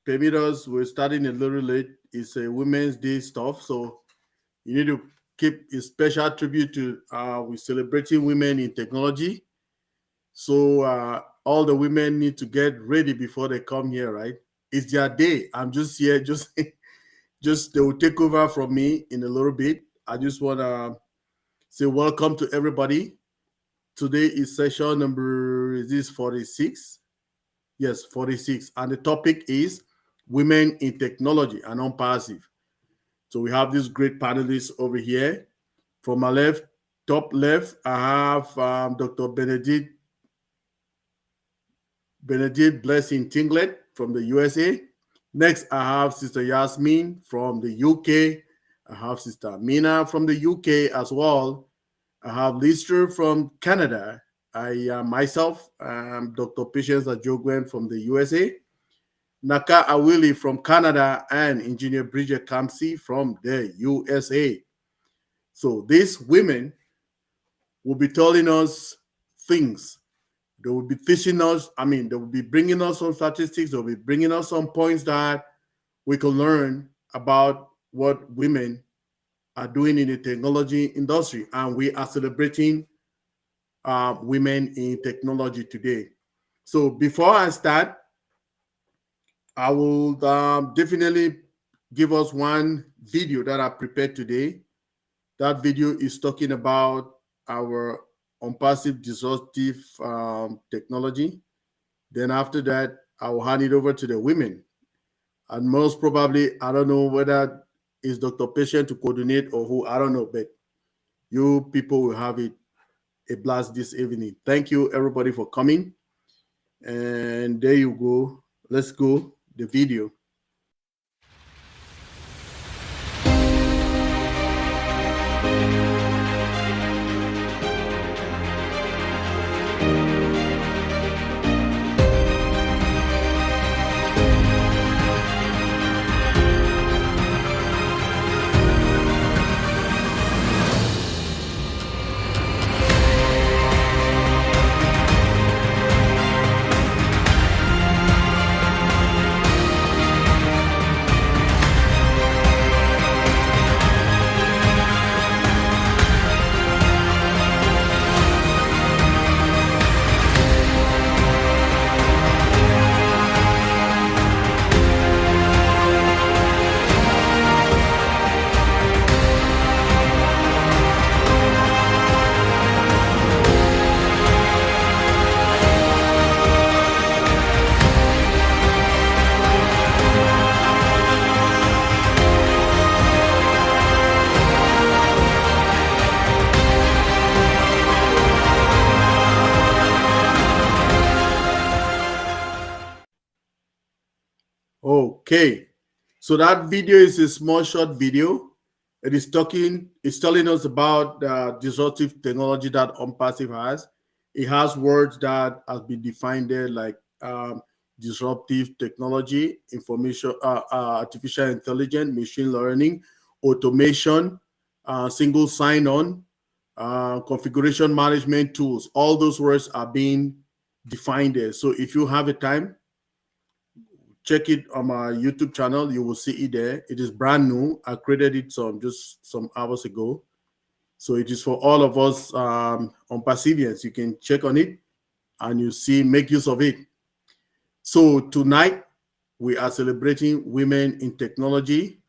permit us, we're starting a little late. It's a Women's Day stuff, so you need to keep a special tribute to we're celebrating women in technology. So all the women need to get ready before they come here, right? It's their day. I'm just here, just they will take over from me in a little bit. I just want to say welcome to everybody. Today is session number, is this 46? Yes, 46. And the topic is women in technology and ONPASSIVE. So we have these great panelists over here. From my left, top left, I have Dr. Benedict Blessing Tinglet from the USA. Next, I have Sister Yasmin from the UK. I have Sister Mina from the UK as well. I have Lister from Canada. I myself, Dr. Patience Ajogwen from the USA. Naka Awili from Canada and Engineer Bridget Kamsi from the USA. So these women will be telling us things. They will be teaching us, they will be bringing us some statistics, they'll be bringing us some points that we can learn about what women are doing in the technology industry. And we are celebrating women in technology today. So before I start, I will definitely give us one video that I prepared today. That video is talking about our ONPASSIVE disruptive technology. Then after that, I will hand it over to the women. And most probably, I don't know whether it's Dr. Patient to coordinate or who, I don't know, but you people will have a blast this evening. Thank you, everybody, for coming. And there you go. Let's go. The video. Okay, so that video is a small short video. It's telling us about the disruptive technology that ONPASSIVE has. It has words that has been defined there, like disruptive technology, information, artificial intelligence, machine learning, automation, single sign-on, configuration management tools. All those words are being defined there. So if you have a time, check it on my YouTube channel. You will see it there. It is brand new. I created it just some hours ago. So it is for all of us ONPASSIVians. You can check on it and you see, make use of it. So tonight, we are celebrating women in technology.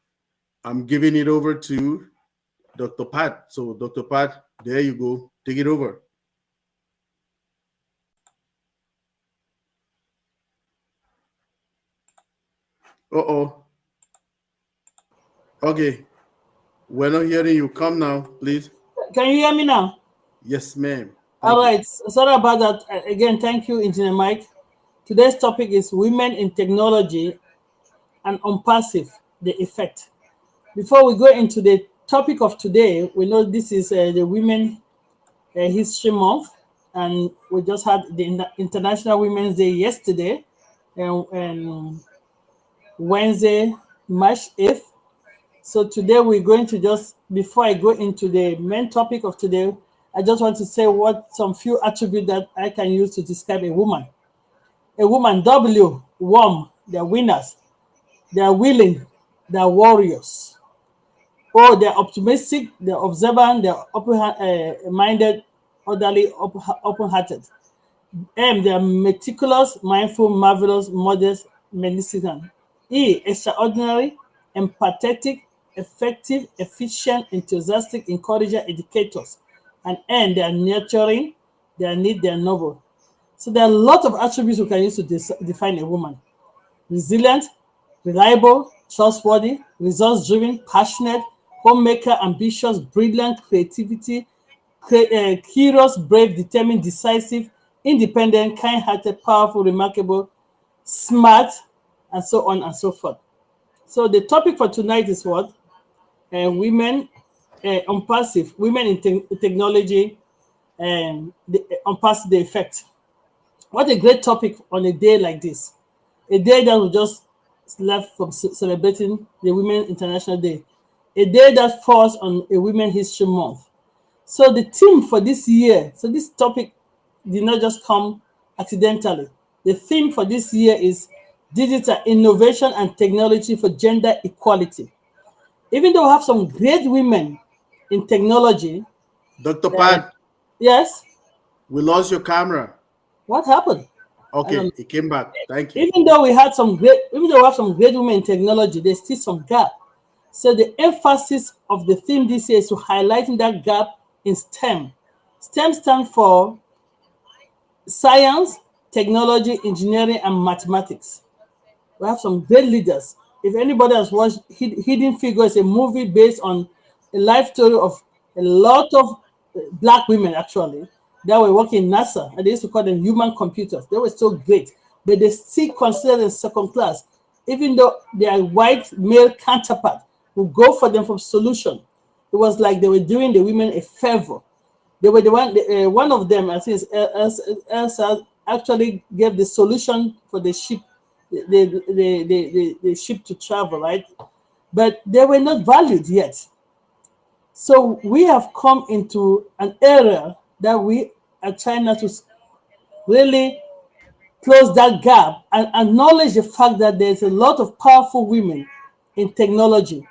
I'm giving it over to Dr. Pat. So Dr. Pat, there you go. Take it over. Uh-oh. Okay. We're not hearing you. Come now, please. Can you hear me now? Yes, ma'am. All right. Sorry about that. Again, thank you, Engineer Mike. Today's topic is women in technology and ONPASSIVE, the effect. Before we go into the topic of today, we know this is the Women History Month, and we just had the International Women's Day yesterday, and Wednesday, March 8th. So today we're going to just, before I go into the main topic of today, I just want to say some few attributes that I can use to describe a woman. A woman, W, warm, they're winners. they are willing, they are warriors. Oh, they're optimistic, they're observant, they're open-minded, orderly, open-hearted. M, they are meticulous, mindful, marvelous, modest, magnificent. E, extraordinary, empathetic, effective, efficient, enthusiastic, encourager, educators. And N, they are nurturing, they are neat, they are noble. So there are a lot of attributes we can use to define a woman. Resilient, reliable, trustworthy, results-driven, passionate, homemaker, ambitious, brilliant, creativity, curious, brave, determined, decisive, independent, kind-hearted, powerful, remarkable, smart, and so on and so forth. So the topic for tonight is what? Women on passive, women in technology, and on passive the effect. What a great topic on a day like this. A day that we just left from celebrating the Women International Day. A day that falls on a Women History Month. So the theme for this year, so this topic did not just come accidentally. The theme for this year is digital innovation and technology for gender equality. Even though we have some great women in technology. Dr. Pat, Yes? we lost your camera. What happened? Okay, it came back. Thank you. Even though we have some great women in technology, there's still some gap. So the emphasis of the theme this year is to highlighting that gap in STEM. STEM stands for science, technology, engineering, and mathematics. We have some great leaders. If anybody has watched Hidden Figures, a movie based on a life story of a lot of Black women actually that were working in NASA, and they used to call them human computers. They were so great, but they still considered them second class, even though their white male counterpart would go for them for solution. It was like they were doing the women a favor. They were the one of them, I think, Elsa actually gave the solution for the ship, the ship to travel, right? But they were not valued yet. So we have come into an era that we are trying to really close that gap and acknowledge the fact that there's a lot of powerful women in technology.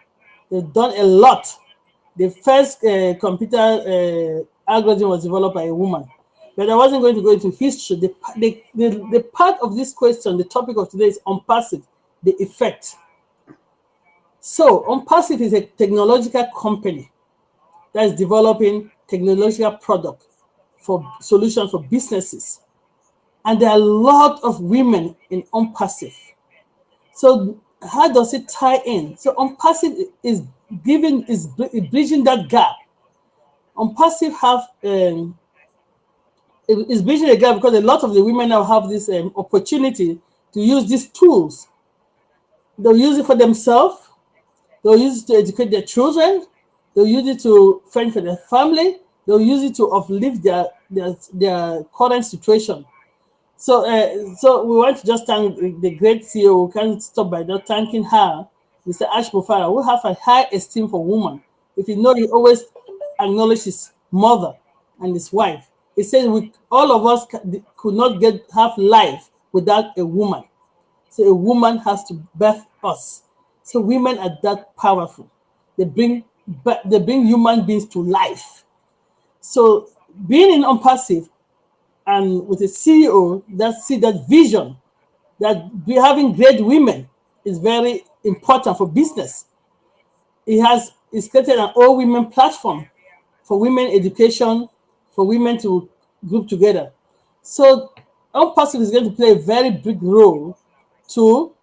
They've done a lot. The first computer algorithm was developed by a woman. But I wasn't going to go into history. The part of this question, the topic of today is ONPASSIVE, the effect. So ONPASSIVE is a technological company that is developing technological product for solutions for businesses. And there are a lot of women in ONPASSIVE. So how does it tie in? So ONPASSIVE is bridging that gap. ONPASSIVE is bridging the gap because a lot of the women now have this opportunity to use these tools. They'll use it for themselves. They'll use it to educate their children. They'll use it to fend for their family. They'll use it to uplift their current situation. So we want to just thank the great CEO. We can't stop by not thanking her, Mr. Ash Mufara, who have a high esteem for women. If you know, he always acknowledges his mother and his wife. He says all of us could not have life without a woman. So a woman has to birth us. So women are that powerful. They bring human beings to life. So being in ONPASSIVE and with a CEO that see that vision, that having great women is very important for business. It's created an all-women platform for women education, for women to group together. So ONPASSIVE is going to play a very big role to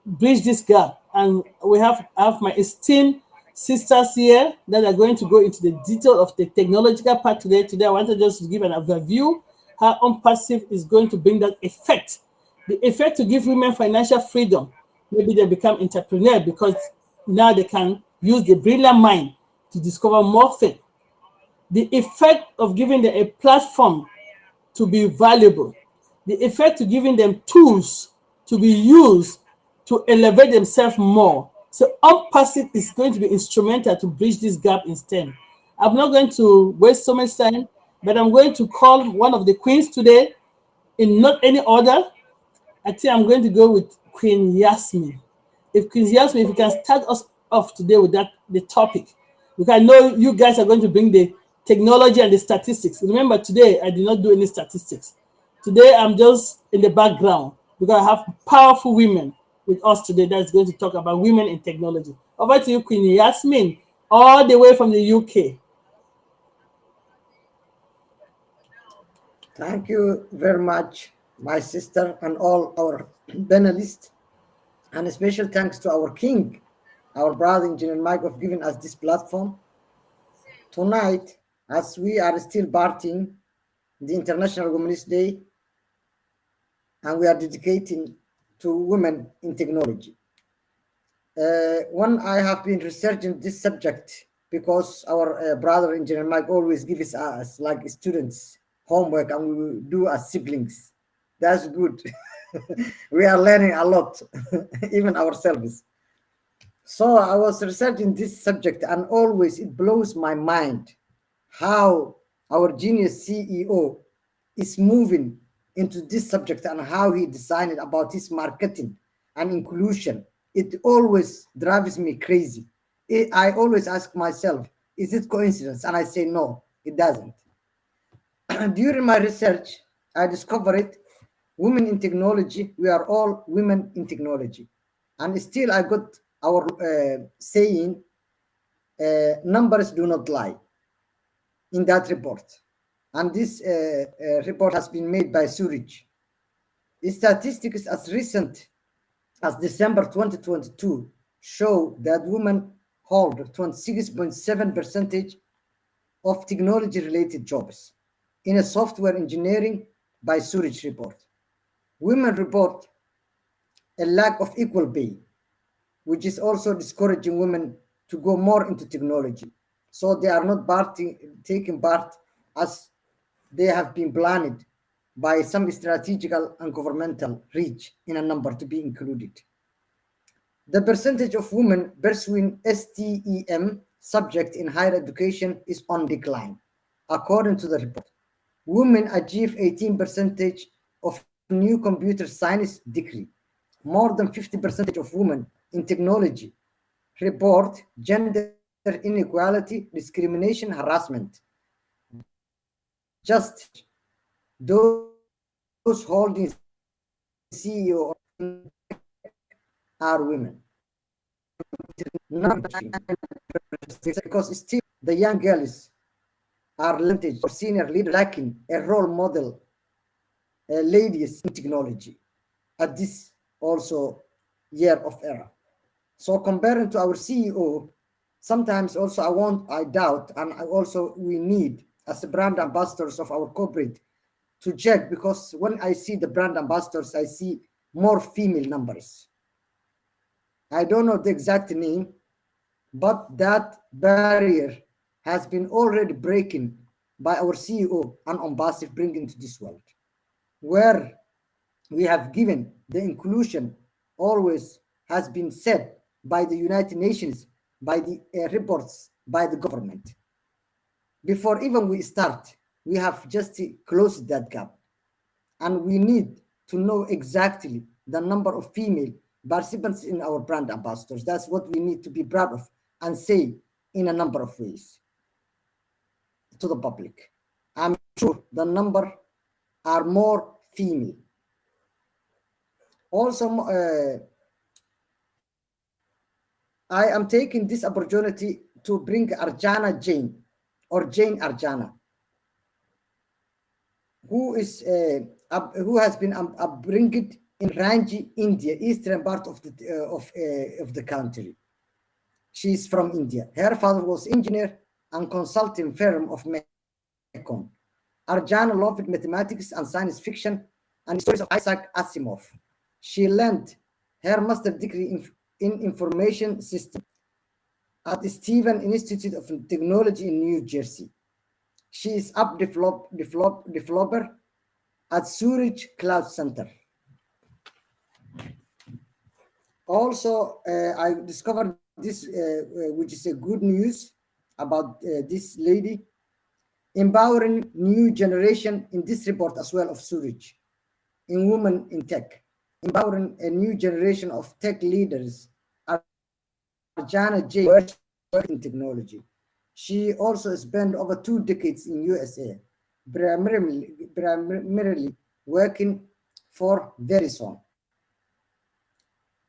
bridge this gap. And I have my esteemed sisters here that are going to go into the detail of the technological part today. Today, I wanted just to give an overview how ONPASSIVE is going to bring that effect. The effect to give women financial freedom. Maybe they become entrepreneurs because now they can use the brilliant mind to discover more things. The effect of giving them a platform to be valuable. The effect of giving them tools to be used to elevate themselves more. So ONPASSIVE is going to be instrumental to bridge this gap in STEM. I'm not going to waste so much time, but I'm going to call one of the queens today in not any order. I think I'm going to go with Queen Yasmin. if Queen Yasmin, if you can start us off today with the topic, because I know you guys are going to bring the technology and the statistics. Remember, today I did not do any statistics. Today I'm just in the background because I have powerful women with us today that's going to talk about women in technology. Over to you, Queen Yasmin, all the way from the UK. Thank you very much, my sister, and all our panelists. And a special thanks to our king, our brother, Engineer Mike, of giving us this platform. Tonight, as we are still partying the International Women's Day, and we are dedicating to women in technology. One, I have been researching this subject because our brother, Engineer Mike, always gives us, like students, homework, and we will do as siblings. That's good. We are learning a lot, even ourselves. So I was researching this subject, and always it blows my mind how our genius CEO is moving into this subject and how he designed about his marketing and inclusion. It always drives me crazy. I always ask myself, is it coincidence? And I say, no, it doesn't. During my research, I discovered women in technology. We are all women in technology. And still I got our saying, numbers do not lie, in that report. And this report has been made by Zurich. Statistics as recent as December 2022 show that women hold 26.7% of technology-related jobs in a software engineering by Zurich report. Women report a lack of equal pay, which is also discouraging women to go more into technology. So they are not taking part as they have been planned by some strategical and governmental reach in a number to be included. The percentage of women pursuing STEM subject in higher education is on decline. According to the report, women achieve 18% of new computer science degree. More than 50% of women in technology report gender inequality, discrimination, harassment. Just those holding CEO are women. Not because still the young girls are limited or senior leader lacking a role model ladies in technology at this also year of era. So comparing to our CEO, sometimes also I doubt, and we need as the brand ambassadors of our corporate to check, because when I see the brand ambassadors, I see more female numbers. I don't know the exact name, but that barrier has been already breaking by our CEO and ONPASSIVE bringing to this world, where we have given the inclusion always has been said by the United Nations, by the reports, by the government. Before even we start, we have just closed that gap. And we need to know exactly the number of female participants in our brand ambassadors. That's what we need to be proud of and say in a number of ways to the public. I'm sure the number are more female. Also, I am taking this opportunity to bring Arjana Jain, or Jane Arjana, who has been upbringed in Ranchi, India, eastern part of the country. She is from India. Her father was engineer and consulting firm of Mekong. Arjana loved mathematics and science fiction and stories of Isaac Asimov. She learned her master's degree in information system at the Stevens Institute of Technology in New Jersey. She is app developer at Zurich Cloud Center. Also, I discovered this, which is a good news about this lady, empowering new generation in this report as well of Zurich, in women in tech, empowering a new generation of tech leaders Marjana J. worked in technology. She also spent over 2 decades in USA, primarily working for Verizon.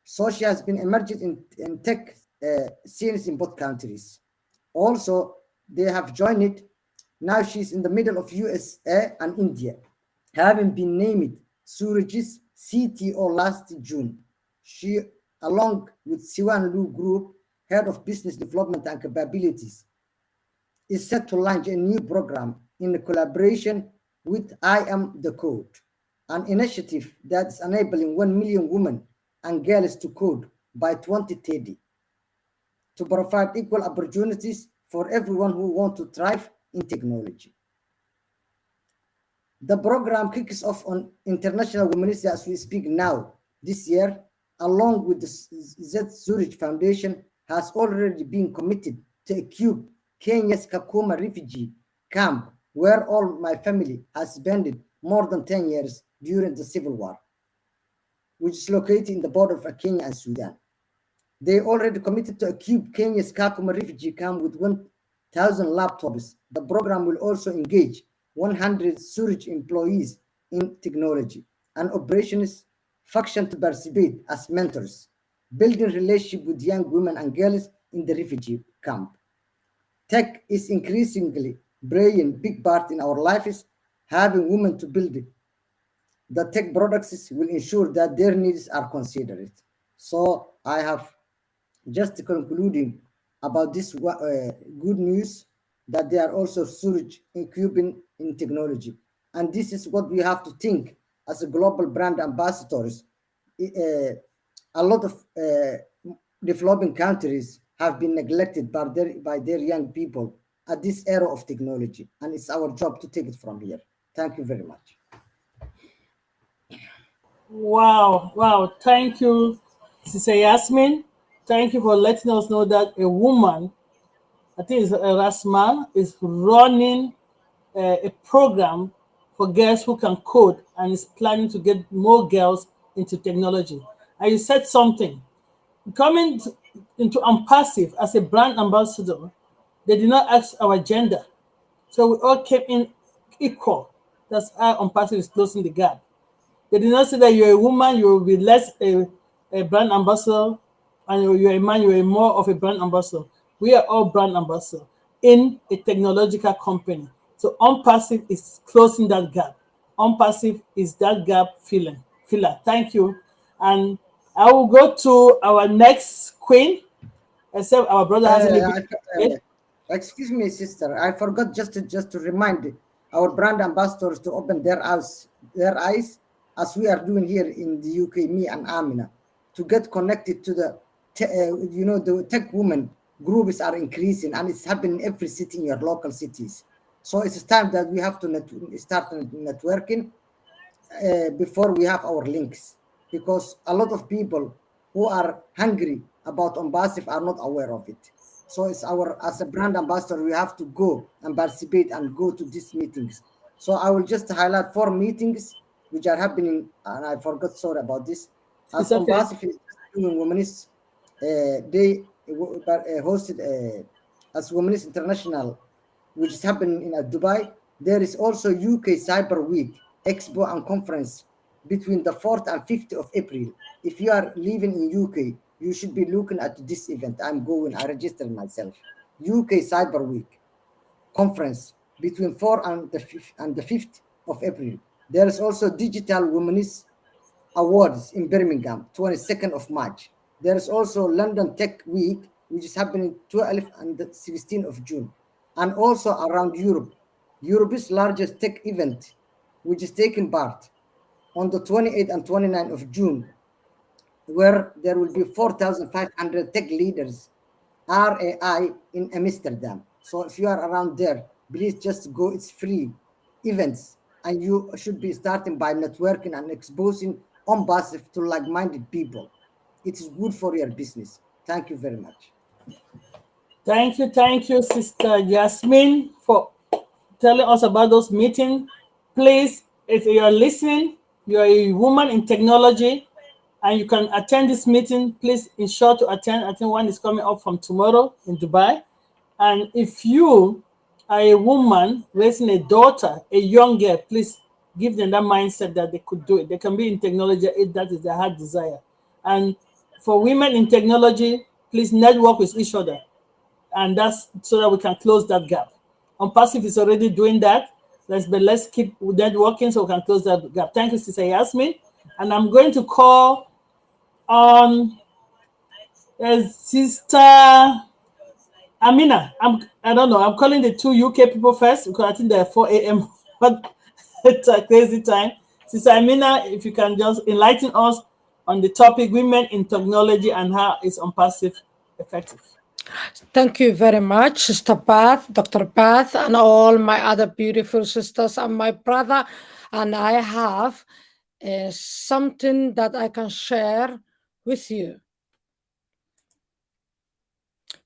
So she has been emerging in tech scenes in both countries. Also, they have joined it. Now she's in the middle of USA and India, having been named Suraj's CTO last June. She, along with Siwan Lu Group, head of business development and capabilities, is set to launch a new program in collaboration with I Am the Code, an initiative that's enabling 1 million women and girls to code by 2030 to provide equal opportunities for everyone who wants to thrive in technology. The program kicks off on International Women's Day as we speak now. This year, along with the Z Zurich Foundation, has already been committed to equip Kenya's Kakuma refugee camp, where all my family has spent more than 10 years during the Civil War, which is located in the border of Kenya and Sudan. They already committed to equip Kenya's Kakuma refugee camp with 1,000 laptops. The program will also engage 100 Zurich employees in technology and operations function to participate as mentors, building relationship with young women and girls in the refugee camp. Tech is increasingly playing a big part in our lives. Having women to build it. The tech products will ensure that their needs are considered. So I have just concluding about this good news that they are also Zurich equipping in technology. And this is what we have to think as a global brand ambassadors. A lot of developing countries have been neglected by their young people at this era of technology. And it's our job to take it from here. Thank you very much. Wow, wow. Thank you, Sister Yasmin. Thank you for letting us know that a woman, I think it's Rasma, is running a program for girls who can code and is planning to get more girls into technology. And you said something. Coming into ONPASSIVE as a brand ambassador, they did not ask our gender. So we all came in equal. That's how ONPASSIVE is closing the gap. They did not say that you're a woman, you will be less a brand ambassador, and you're a man, you're more of a brand ambassador. We are all brand ambassadors in a technological company. So ONPASSIVE is closing that gap. ONPASSIVE is that gap filler. Thank you. And I will go to our next queen, except our brother has any. Excuse me, sister. I forgot just to remind our brand ambassadors to open their eyes, as we are doing here in the UK, me and Amina, to get connected to the, the tech women groups are increasing, and it's happening in every city in your local cities. So it's time that we have to start networking before we have our links, because a lot of people who are hungry about ONPASSIVE are not aware of it. So it's as a brand ambassador, we have to go and participate and go to these meetings. So I will just highlight 4 meetings which are happening, and I forgot, sorry about this. As okay. ONPASSIVE is doing Women's Day, hosted as Women's International, which is happening in Dubai. There is also UK Cyber Week, Expo and Conference between the 4th and 5th of April. If you are living in UK, you should be looking at this event. I registered myself. UK Cyber Week Conference between 4th and the 5th of April. There is also Digital Women's Awards in Birmingham, 22nd of March. There is also London Tech Week, which is happening 12th and 16th of June. And also around Europe, Europe's largest tech event, which is taking part on the 28th and 29th of June, where there will be 4,500 tech leaders, RAI, in Amsterdam. So if you are around there, please just go. It's free events, and you should be starting by networking and exposing ONPASSIVE to like-minded people. It is good for your business. Thank you very much. Thank you, Sister Yasmin, for telling us about those meetings. Please, if you are listening, you are a woman in technology, and you can attend this meeting. Please ensure to attend. I think one is coming up from tomorrow in Dubai. And if you are a woman raising a daughter, a young girl, please give them that mindset that they could do it. They can be in technology if that is their heart desire. And for women in technology, please network with each other. And that's so that we can close that gap. ONPASSIVE is already doing that. Let's keep networking so we can close that gap. Thank you, Sister Yasmin. And I'm going to call on Sister Amina. I don't know. I'm calling the two UK people first because I think they're 4 a.m. But it's a crazy time. Sister Amina, if you can just enlighten us on the topic women in technology and how is ONPASSIVE effective. Thank you very much, Sister Beth, Dr. Beth, and all my other beautiful sisters and my brother. And I have something that I can share with you.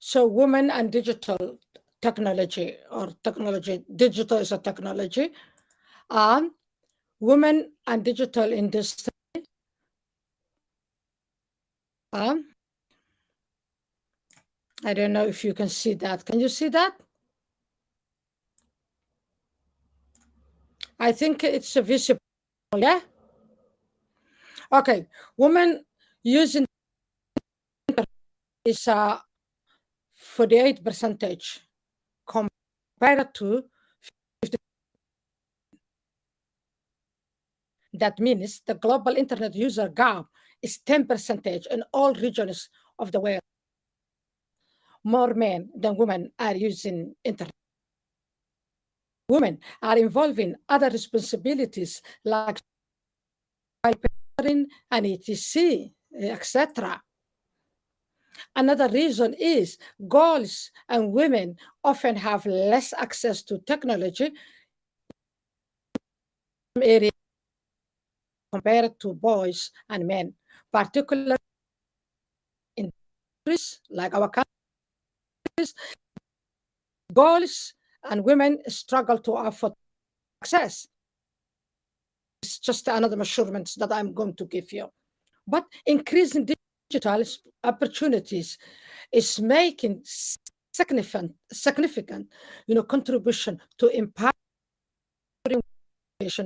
So women and digital technology, or technology, digital is a technology. Women and digital industry. I don't know if you can see that. Can you see that? I think it's visible, yeah? Okay, women using is 48% compared to 50%. That means the global internet user gap is 10% in all regions of the world. More men than women are using internet. Women are involving other responsibilities like parenting and etc., etc. Another reason is girls and women often have less access to technology areas compared to boys and men, particularly in countries like our countries. Girls and women struggle to afford access. It's just another measurement that I'm going to give you. But increasing digital opportunities is making significant contribution to empowering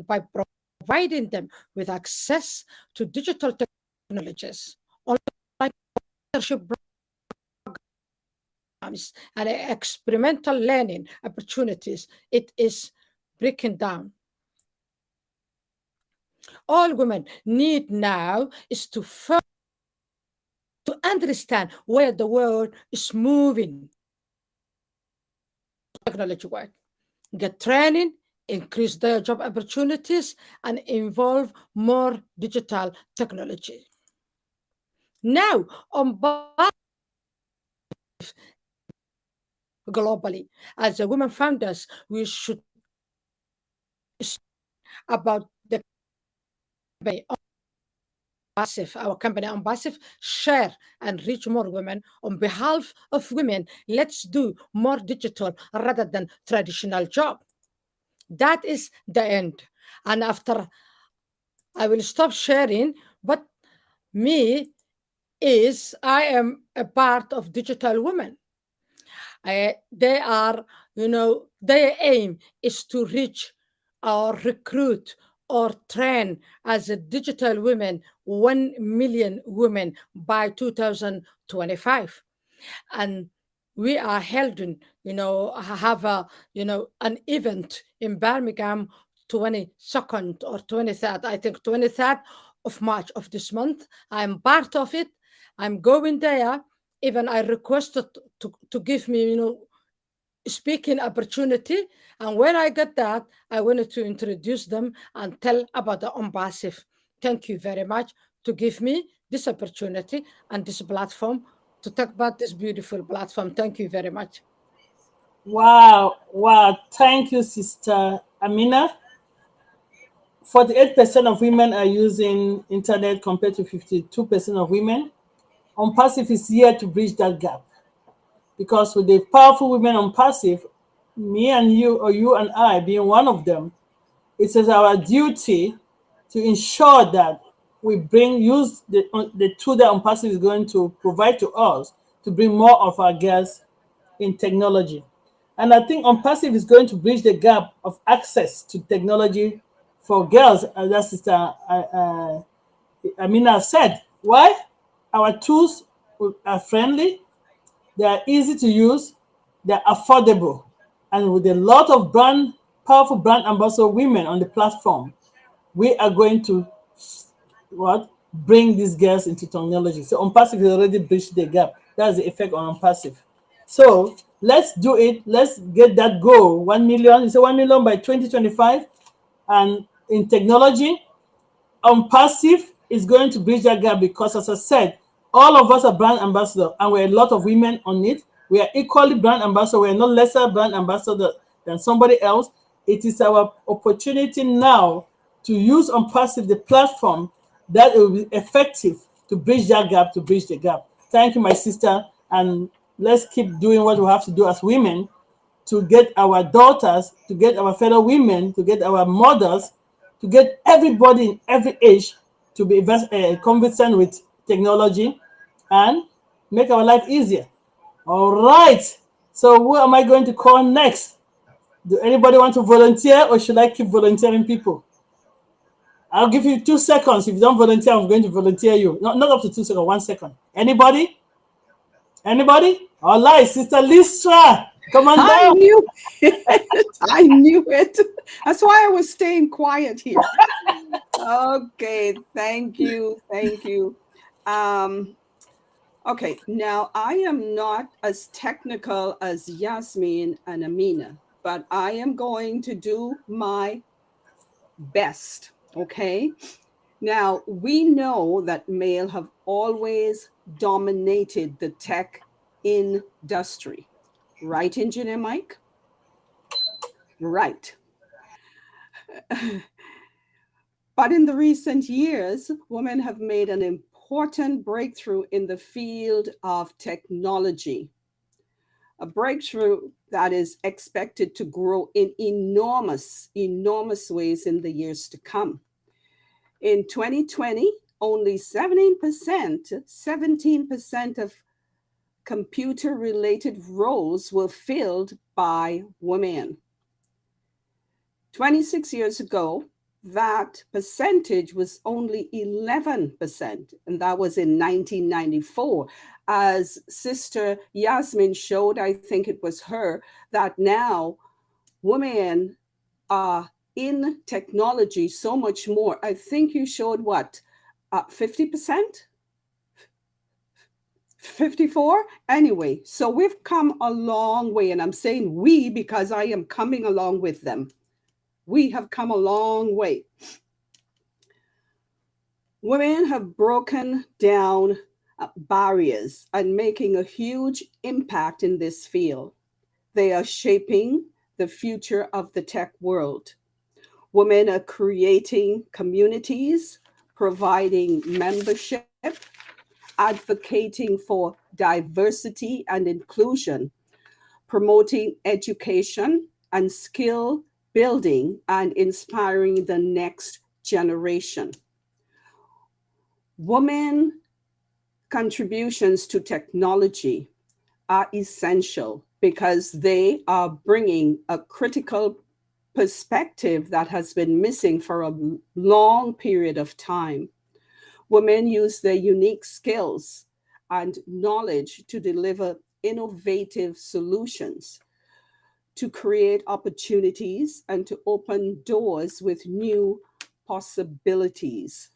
by providing them with access to digital technologies, online leadership programs, and experimental learning opportunities. It is breaking down. All women need now is to understand where the world is moving. Technology work, get training, increase their job opportunities, and involve more digital technology. Now, ONPASSIVE globally, as a women founders, we should about the ONPASSIVE, our company ONPASSIVE, share and reach more women. On behalf of women, let's do more digital rather than traditional job. That is the end. And after, I will stop sharing, but I am a part of Digital Women. They are, their aim is to reach or recruit or train as a digital women 1 million women by 2025. And we are holding, have an event in Birmingham 22nd or 23rd, I think 23rd of March of this month. I'm part of it. I'm going there. Even I requested to give me, speaking opportunity. And when I got that, I wanted to introduce them and tell about the ONPASSIVE. Thank you very much to give me this opportunity and this platform to talk about this beautiful platform. Thank you very much. Wow. Thank you, Sister Amina. 48% of women are using internet compared to 52% of women. ONPASSIVE is here to bridge that gap. Because with the powerful women ONPASSIVE, me and you, or you and I being one of them, it is our duty to ensure that we use the tool that ONPASSIVE is going to provide to us to bring more of our girls in technology. And I think ONPASSIVE is going to bridge the gap of access to technology for girls, as that Sister Amina said. Why? Our tools are friendly, they are easy to use, they're affordable, and with a lot of powerful brand ambassador women on the platform, we are going to bring these girls into technology. So ONPASSIVE has already bridged the gap. That's the effect on ONPASSIVE. So let's do it. Let's get that goal. 1 million. It's a 1 million by 2025. And in technology, ONPASSIVE is going to bridge that gap because, as I said, all of us are brand ambassadors, and we're a lot of women on it. We are equally brand ambassadors. We're not lesser brand ambassador than somebody else. It is our opportunity now to use ONPASSIVE, the platform, that it will be effective to bridge that gap, to bridge the gap. Thank you, my sister, and let's keep doing what we have to do as women to get our daughters, to get our fellow women, to get our mothers, to get everybody in every age to be conversant with technology and make our life easier. All right. So who am I going to call next? Do anybody want to volunteer, or should I keep volunteering people? I'll give you 2 seconds. If you don't volunteer, I'm going to volunteer you. Not up to 2 seconds, 1 second. Anybody? Anybody? All right, Sister Listra, come on I down. knew it. I knew it. That's why I was staying quiet here. Okay, thank you. Thank you. Okay, now I am not as technical as Yasmin and Amina, but I am going to do my best. Okay. Now, we know that male have always dominated the tech industry. Right, Engineer Mike? Right. But in the recent years, women have made an important breakthrough in the field of technology. A breakthrough that is expected to grow in enormous ways in the years to come. In 2020, only 17% of computer-related roles were filled by women. 26 years ago, that percentage was only 11%, and that was in 1994. As Sister Yasmin showed, I think it was her, that now women are in technology so much more. I think you showed what, 50%? 54? Anyway, so we've come a long way, and I'm saying we because I am coming along with them. We have come a long way. Women have broken down barriers and making a huge impact in this field. They are shaping the future of the tech world. Women are creating communities, providing membership, advocating for diversity and inclusion, promoting education and skill building, and inspiring the next generation. Women contributions to technology are essential because they are bringing a critical perspective that has been missing for a long period of time. Women use their unique skills and knowledge to deliver innovative solutions, to create opportunities, and to open doors with new possibilities.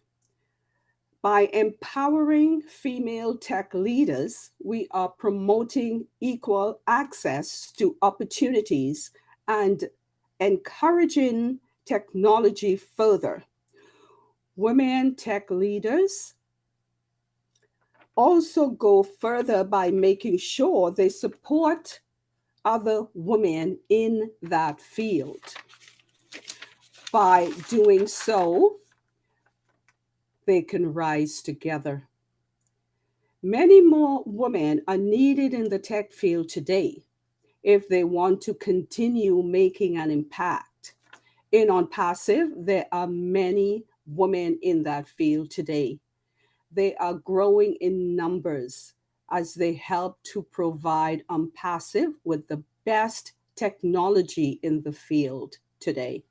By empowering female tech leaders, we are promoting equal access to opportunities and encouraging technology further. Women tech leaders also go further by making sure they support other women in that field. By doing so, they can rise together. Many more women are needed in the tech field today if they want to continue making an impact. In ONPASSIVE, there are many women in that field today. They are growing in numbers as they help to provide ONPASSIVE with the best technology in the field today.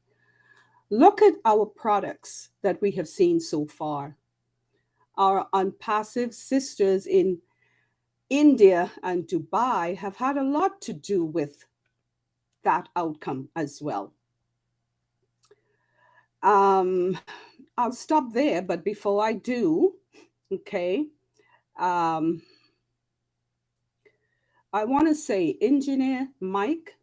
Look at our products that we have seen so far. Our ONPASSIVE sisters in India and Dubai have had a lot to do with that outcome as well. I'll stop there, but before I do, okay, I want to say, Engineer Mike,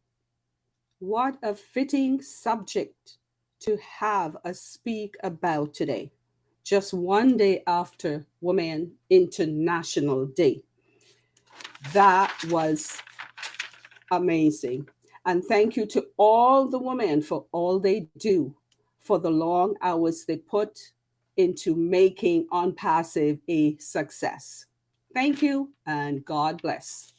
what a fitting subject to have us speak about today, just one day after Women International Day. That was amazing. And thank you to all the women for all they do, for the long hours they put into making ONPASSIVE a success. Thank you, and God bless.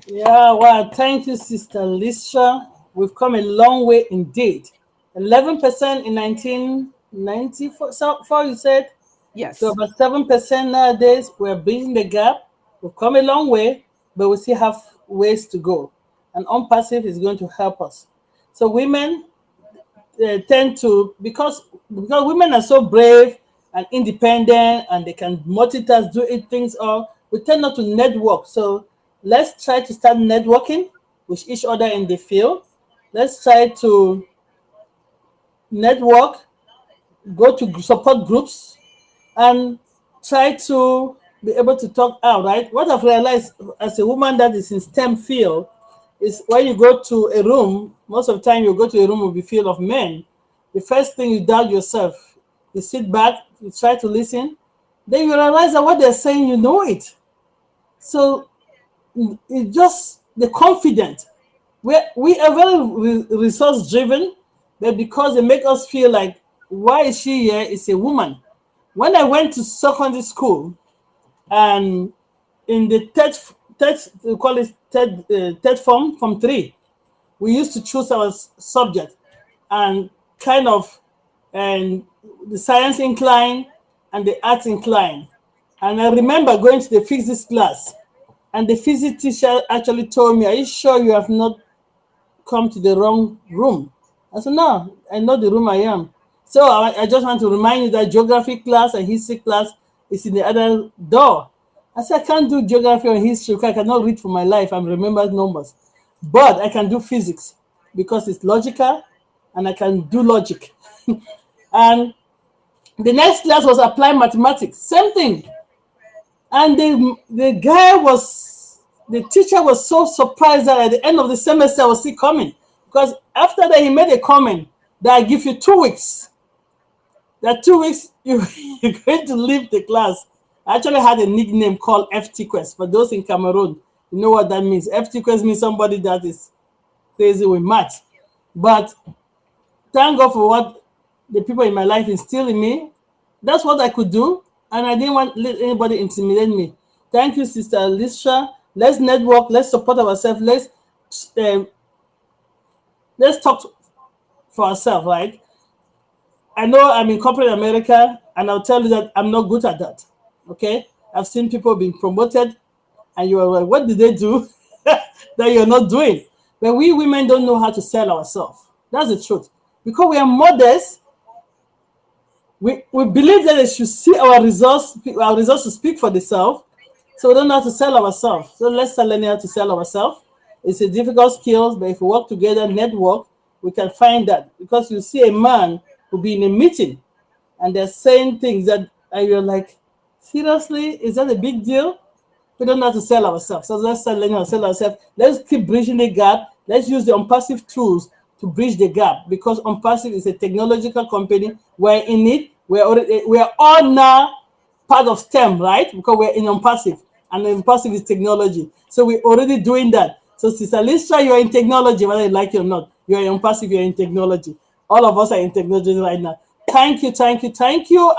Yeah, well, thank you, Sister Lisha. We've come a long way indeed. 11% in 1994, you said? Yes. So about 7% nowadays. We're bridging the gap. We've come a long way, but we still have ways to go. And ONPASSIVE is going to help us. So women tend to, because women are so brave and independent and they can multitask, do things all, we tend not to network. So let's try to start networking with each other in the field. Let's try to network, go to support groups, and try to be able to talk out, right? What I've realized as a woman that is in STEM field is when you go to a room, most of the time you go to a room with a field of men, the first thing you doubt yourself. You sit back, you try to listen, then you realize that what they're saying, you know it. So it's just the confident. We are very resource driven, but because they make us feel like, why is she here? It's a woman. When I went to secondary school, and in the third form 3, we used to choose our subject and kind of the science incline and the arts incline. And I remember going to the physics class, and the physics teacher actually told me, "Are you sure you have not come to the wrong room?" I said, "No, I know the room I am." So I just want to remind you that geography class and history class is in the other door. I said, I can't do geography or history because I cannot read for my life and remember numbers. But I can do physics because it's logical and I can do logic. And the next class was applied mathematics, same thing. And the teacher was so surprised that at the end of the semester I was still coming. Because after that, he made a comment that I give you 2 weeks. That 2 weeks, you're going to leave the class. I actually had a nickname called FT Quest. For those in Cameroon, you know what that means. FT Quest means somebody that is crazy with math. But thank God for what the people in my life instilled in me. That's what I could do. And I didn't want to let anybody intimidate me. Thank you, Sister Lisha. Let's network. Let's support ourselves. Let's talk for ourselves, right? I know I'm in corporate America, and I'll tell you that I'm not good at that. Okay? I've seen people being promoted, and you are like, what did they do that you're not doing? But we women don't know how to sell ourselves. That's the truth. Because we are modest, we believe that they should see our results to speak for themselves. So we don't know how to sell ourselves. So let's start learning how to sell ourselves. It's a difficult skill, but if we work together, network, we can find that. Because you see a man who be in a meeting and they're saying things that and you're like, seriously, is that a big deal? We don't know how to sell ourselves. So let's start learning how to sell ourselves. Let's keep bridging the gap. Let's use the ONPASSIVE tools to bridge the gap, because ONPASSIVE is a technological company. We're in it. We're all now part of STEM, right? Because we're in ONPASSIVE, and ONPASSIVE is technology. So we're already doing that. So Sister Lisha, you're in technology, whether you like it or not. You're in ONPASSIVE, you're in technology. All of us are in technology right now. Thank you.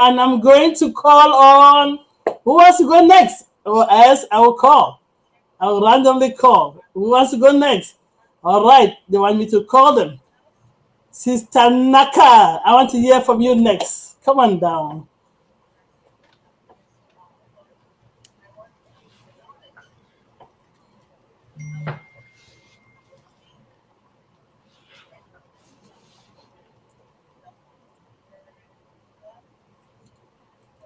And I'm going to call on, who wants to go next? Or else I will call. I will randomly call. Who wants to go next? All right, they want me to call them. Sister Naka, I want to hear from you next. Come on down.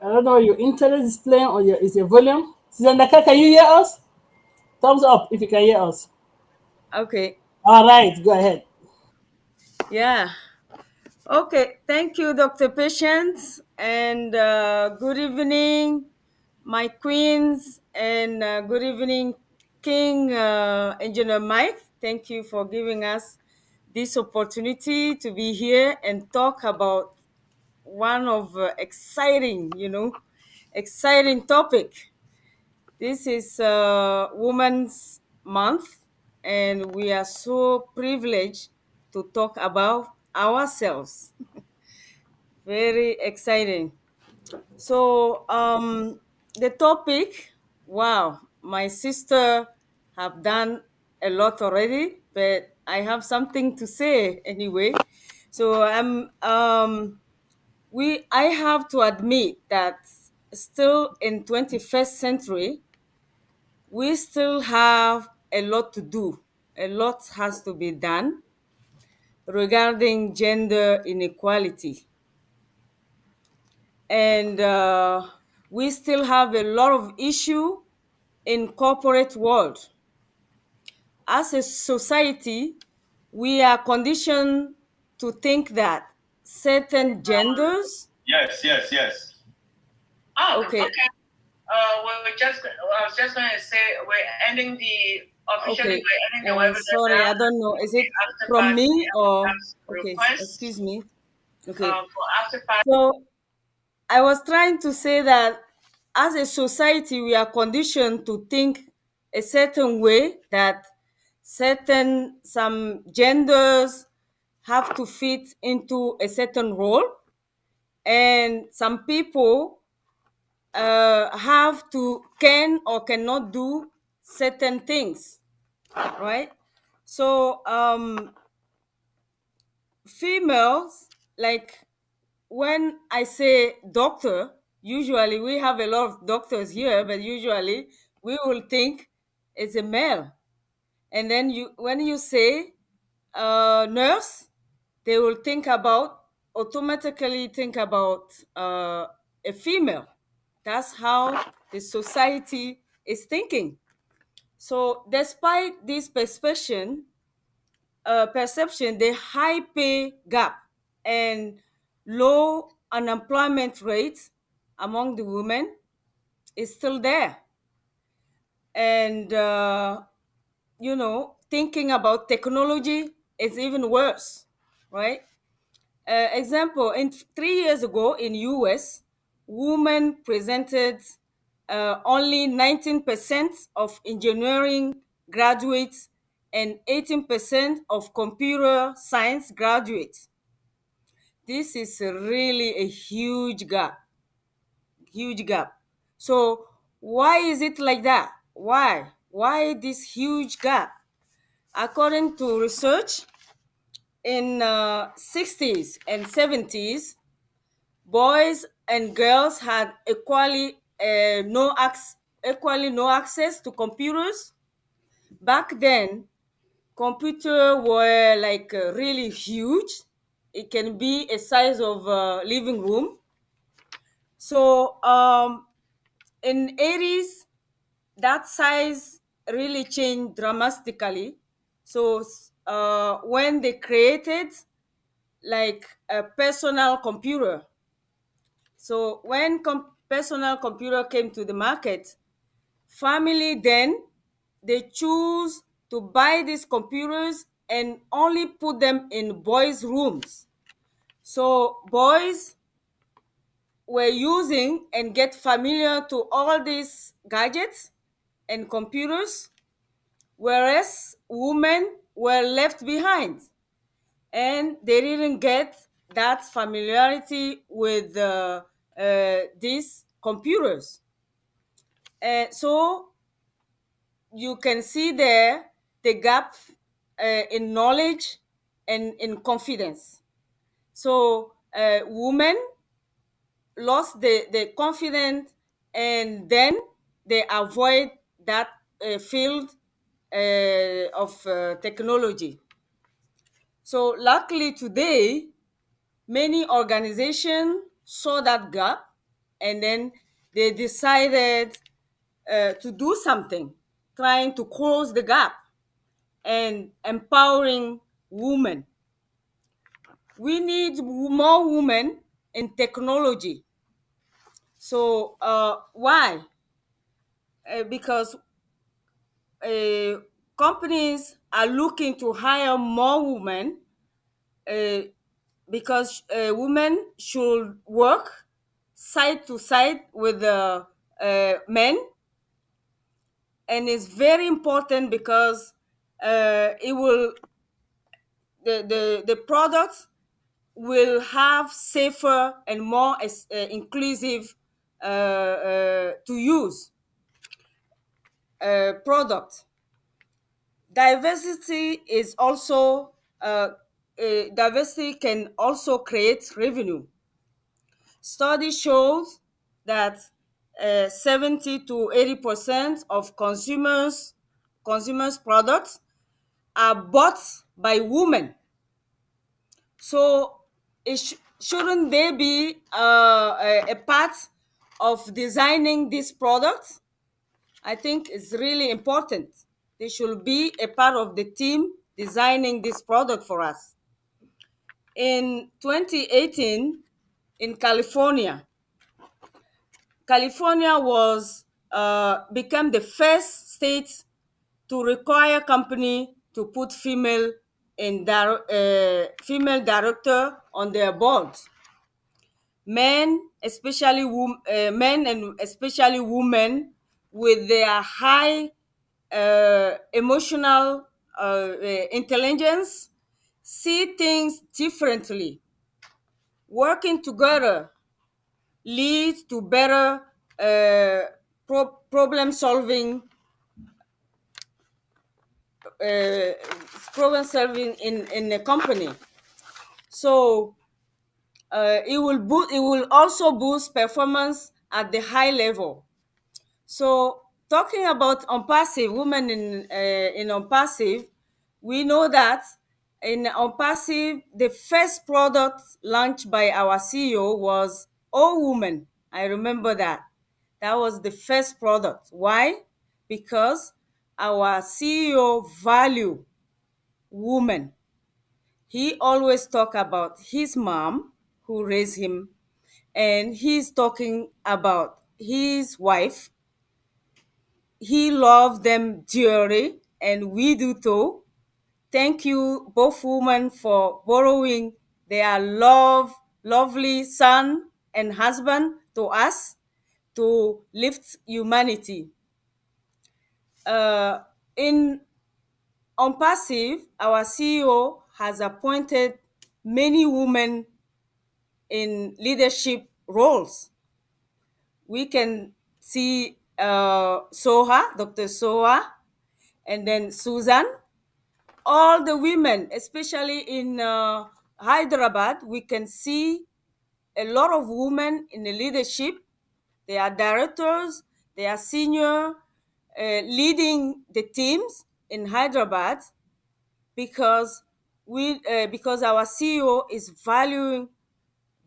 I don't know, your internet is playing or is your volume? Sister Naka, can you hear us? Thumbs up if you can hear us. Okay. All right, go ahead. Yeah. Okay. Thank you, Dr. Patience. And good evening, my queens. And good evening, King Engineer Mike. Thank you for giving us this opportunity to be here and talk about one of exciting topic. This is Women's Month, and we are so privileged to talk about ourselves. Very exciting. So, the topic, wow, my sister have done a lot already, but I have something to say anyway. So I have to admit that still in 21st century, we still have a lot to do. A lot has to be done regarding gender inequality. And we still have a lot of issue in corporate world. As a society, we are conditioned to think that certain genders. Yes. Okay. I was just going to say we're ending the officially. Okay. We're ending the webinar. Sorry, now. I don't know. Is it After from 5 me p.m. or okay? Request, Excuse me. Okay. for after 5. So I was trying to say that as a society, we are conditioned to think a certain way, that some genders have to fit into a certain role, and some people can or cannot do certain things, right? So females, like when I say doctor, usually we have a lot of doctors here, but usually we will think it's a male. And then when you say nurse, they will automatically think about a female. That's how the society is thinking. So despite this perception, the high pay gap and low unemployment rate among the women is still there. And, thinking about technology is even worse, right? Example, 3 years ago in US, women presented only 19% of engineering graduates and 18% of computer science graduates. This is really a huge gap. So why is it like that? Why this huge gap? According to research, in 60s and 70s, boys and girls had equally no access to computers. Back then, computers were like really huge. It can be a size of a living room. So in 80s, that size really changed dramatically. So when they created like a personal computer, so when personal computer came to the market, family then they choose to buy these computers and only put them in boys' rooms. So boys were using and get familiar to all these gadgets and computers, whereas women were left behind and they didn't get that familiarity with these computers. So you can see there the gap in knowledge and in confidence. So women lost the confidence, and then they avoid that field of technology. So luckily today, many organizations saw that gap, and then they decided to do something, trying to close the gap and empowering women. We need more women in technology. So why? Because companies are looking to hire more women, because women should work side to side with the men, and it's very important because it will the products will have safer and more inclusive to use product. Diversity is also diversity can also create revenue. Study shows that 70 to 80% of consumers products are bought by women. So shouldn't they be a part of designing this product? I think it's really important. They should be a part of the team designing this product for us. In 2018, in California was became the first state to require company to put female director on their boards. Men, men and especially women, with their high emotional intelligence, see things differently. Working together leads to better problem solving in a company. So it will also boost performance at the high level. So talking about ONPASSIVE, women in ONPASSIVE, we know that in ONPASSIVE, the first product launched by our CEO was All Women. I remember that. That was the first product. Why? Because our CEO value women. He always talk about his mom who raised him, and he's talking about his wife. He loved them dearly, and we do too. Thank you, both women, for borrowing their lovely son and husband to us to lift humanity. In ONPASSIVE, our CEO has appointed many women in leadership roles. We can see Dr. Soha, and then Susan. All the women, especially in Hyderabad, we can see a lot of women in the leadership. They are directors, they are senior, leading the teams in Hyderabad, because because our CEO is valuing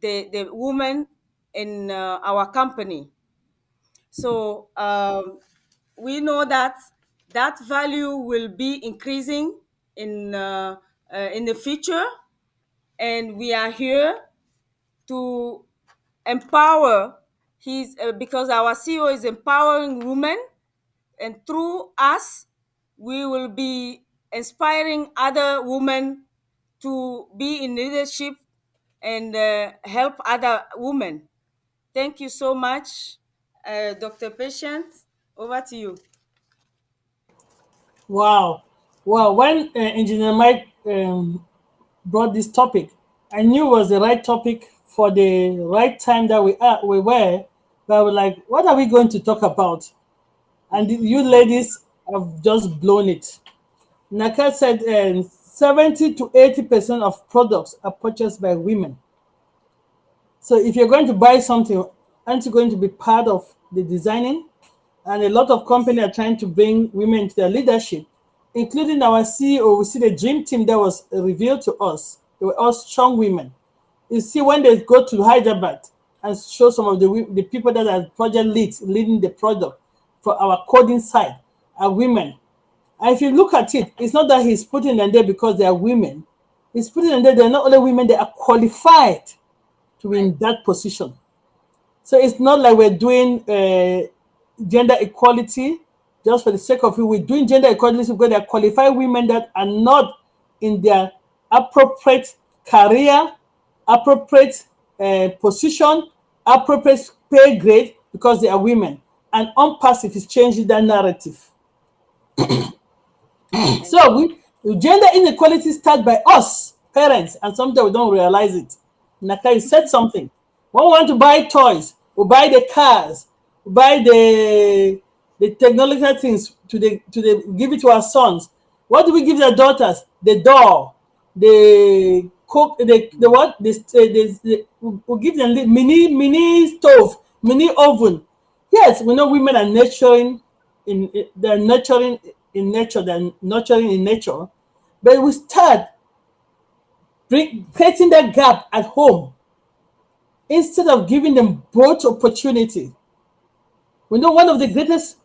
the woman in our company. So we know that that value will be increasing in the future, and we are here to empower because our CEO is empowering women, and through us we will be inspiring other women to be in leadership and help other women. Thank you so much, Dr. Patience. Over to you. Wow. Well, when Engineer Mike brought this topic, I knew it was the right topic for the right time that we were. But I was like, what are we going to talk about? And you ladies have just blown it. Naka said 70 to 80% of products are purchased by women. So if you're going to buy something, aren't you going to be part of the designing? And a lot of companies are trying to bring women into their leadership, including our CEO. We see the dream team that was revealed to us. They were all strong women. You see, when they go to Hyderabad and show some of the people that are project leads, leading the product for our coding side, are women. And if you look at it, it's not that he's putting them there because they are women. He's putting them there, they're not only women, they are qualified to be in that position. So it's not like we're doing gender equality just for the sake of it. We're doing gender equality because there are qualified women that are not in their appropriate career, appropriate position, appropriate pay grade because they are women. And ONPASSIVE is changing that narrative. So gender inequality starts by us, parents, and sometimes we don't realize it. Naka, you said something. When we want to buy toys, we buy the cars, we buy the technological things give it to our sons. What do we give their daughters? The doll, the cook, the what? We give them mini stove, mini oven. Yes, we know women are nurturing they're nurturing in nature, they're nurturing in nature, but we start creating that gap at home instead of giving them both opportunity. We know one of the greatest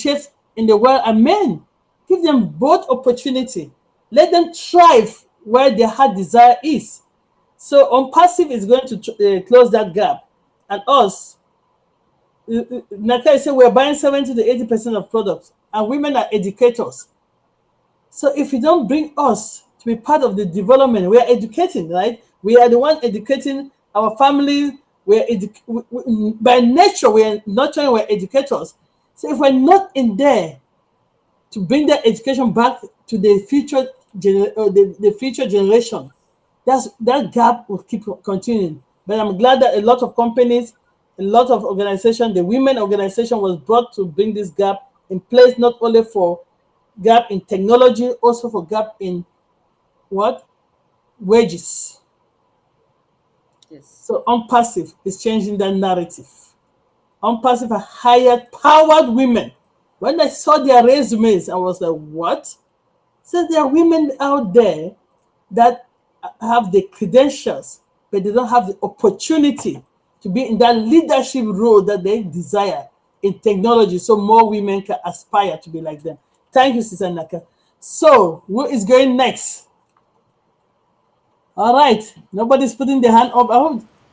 chefs in the world are men. Give them both opportunity. Let them thrive where their heart desire is. So ONPASSIVE is going to close that gap. And us, Nakai said, we're buying 70 to 80% of products, and women are educators. So if you don't bring us to be part of the development, we are educating, right? We are the one educating our family. By nature, we are nurturing, we're educators. So if we're not in there to bring that education back to the future, the future generation, that gap will keep continuing. But I'm glad that a lot of companies, a lot of organizations, the women organization was brought to bring this gap in place, not only for gap in technology, also for gap in what? Wages. Yes. So ONPASSIVE is changing that narrative. ONPASSIVE have hired powered women. When I saw their resumes, I was like, what? So there are women out there that have the credentials, but they don't have the opportunity to be in that leadership role that they desire in technology, so more women can aspire to be like them. Thank you, Sister Naka. So who is going next? All right, nobody's putting their hand up.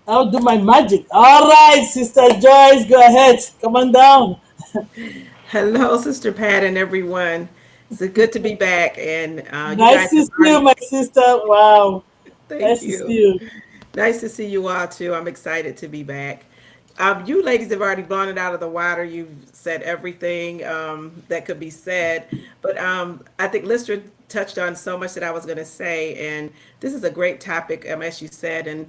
I'll do my magic. All right, Sister Joyce, go ahead. Come on down. Hello, Sister Pat and everyone. It's good to be back. And you Nice guys to have see you, already- my sister. Wow. Thank Nice to you. see you. Nice to see you all too. I'm excited to be back. You ladies have already blown it out of the water. You've said everything that could be said. But I think Lister touched on so much that I was going to say. And this is a great topic, as you said. And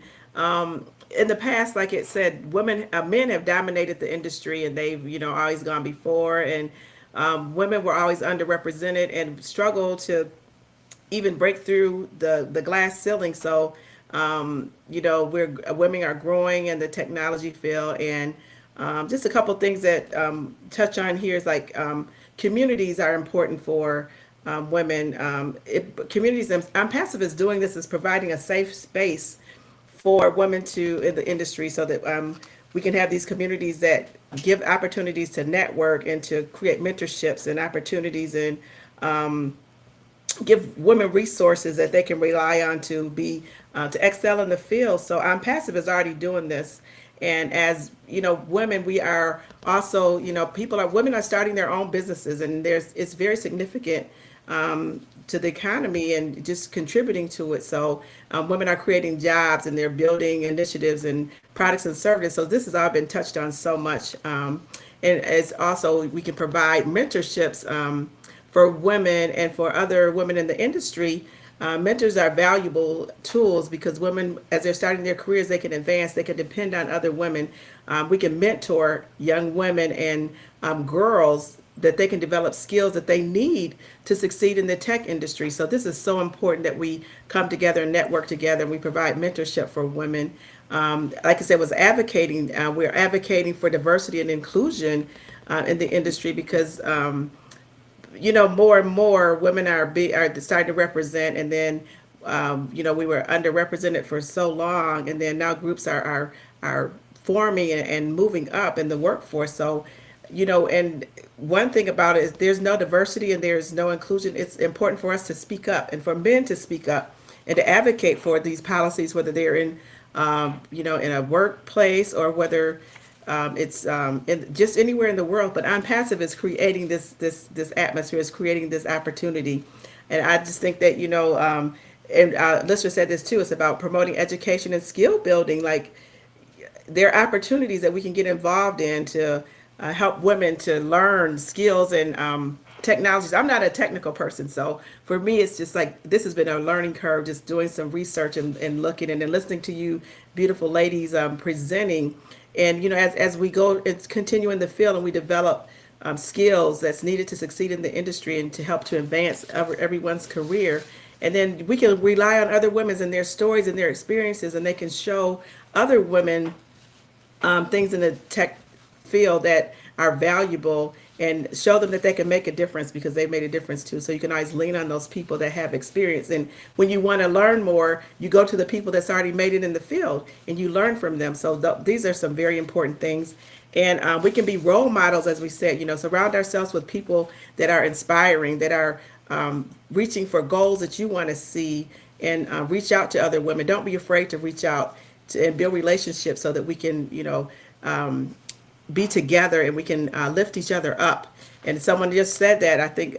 in the past, like it said, men have dominated the industry, and they've always gone before. And women were always underrepresented and struggled to even break through the glass ceiling. So women are growing in the technology field. And just a couple things that touch on here is like communities are important for women. Communities, ONPASSIVE is doing this, is providing a safe space for women in the industry, so that we can have these communities that give opportunities to network and to create mentorships and opportunities, and give women resources that they can rely on to be to excel in the field. So ONPASSIVE is already doing this. And as women, we are also, women are starting their own businesses, and it's very significant to the economy and just contributing to it. So women are creating jobs, and they're building initiatives and products and services. So this has all been touched on so much. And as also, we can provide mentorships for women and for other women in the industry. Mentors are valuable tools, because women, as they're starting their careers, they can advance, they can depend on other women. We can mentor young women and girls that they can develop skills that they need to succeed in the tech industry. So this is so important that we come together and network together, and we provide mentorship for women. Like I said, we're advocating for diversity and inclusion in the industry because more and more women are starting to represent, and then we were underrepresented for so long, and then now groups are forming and moving up in the workforce. So, and one thing about it is there's no diversity and there's no inclusion. It's important for us to speak up and for men to speak up and to advocate for these policies, whether they're in in a workplace or whether it's in just anywhere in the world. But ONPASSIVE is creating this atmosphere, is creating this opportunity, and I just think that and Lister said this too. It's about promoting education and skill building. Like there are opportunities that we can get involved in to help women to learn skills and technologies. I'm not a technical person, so for me, it's just like this has been a learning curve, just doing some research and looking and then listening to you beautiful ladies presenting. And as we go and continue in the field and we develop skills that's needed to succeed in the industry and to help to advance everyone's career, and then we can rely on other women and their stories and their experiences, and they can show other women things in the tech field that are valuable and show them that they can make a difference because they've made a difference too. So you can always lean on those people that have experience. And when you want to learn more, you go to the people that's already made it in the field and you learn from them. So these are some very important things. And we can be role models, as we said, surround ourselves with people that are inspiring, that are reaching for goals that you want to see, and reach out to other women. Don't be afraid to reach out and build relationships so that we can, be together and we can lift each other up. And someone just said that, I think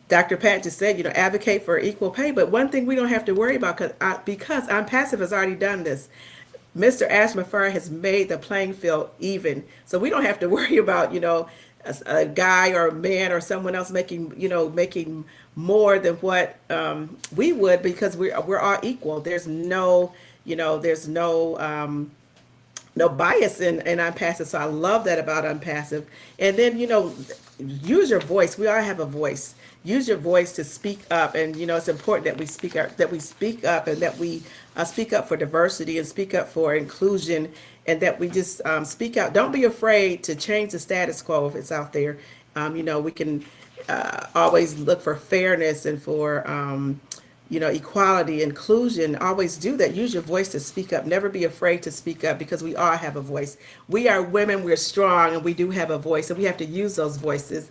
Dr. Pat just said, advocate for equal pay. But one thing we don't have to worry about, because ONPASSIVE has already done this. Mr. Ashmafar has made the playing field even. So we don't have to worry about, a guy or a man or someone else making more than what we would, because we're all equal. There's no bias in ONPASSIVE. So I love that about ONPASSIVE. And then, use your voice. We all have a voice. Use your voice to speak up. And, it's important that we speak up, and that we speak up for diversity and speak up for inclusion, and that we just speak out. Don't be afraid to change the status quo if it's out there. We can always look for fairness and for equality, inclusion. Always do that. Use your voice to speak up. Never be afraid to speak up, because we all have a voice. We are women, we're strong, and we do have a voice, and we have to use those voices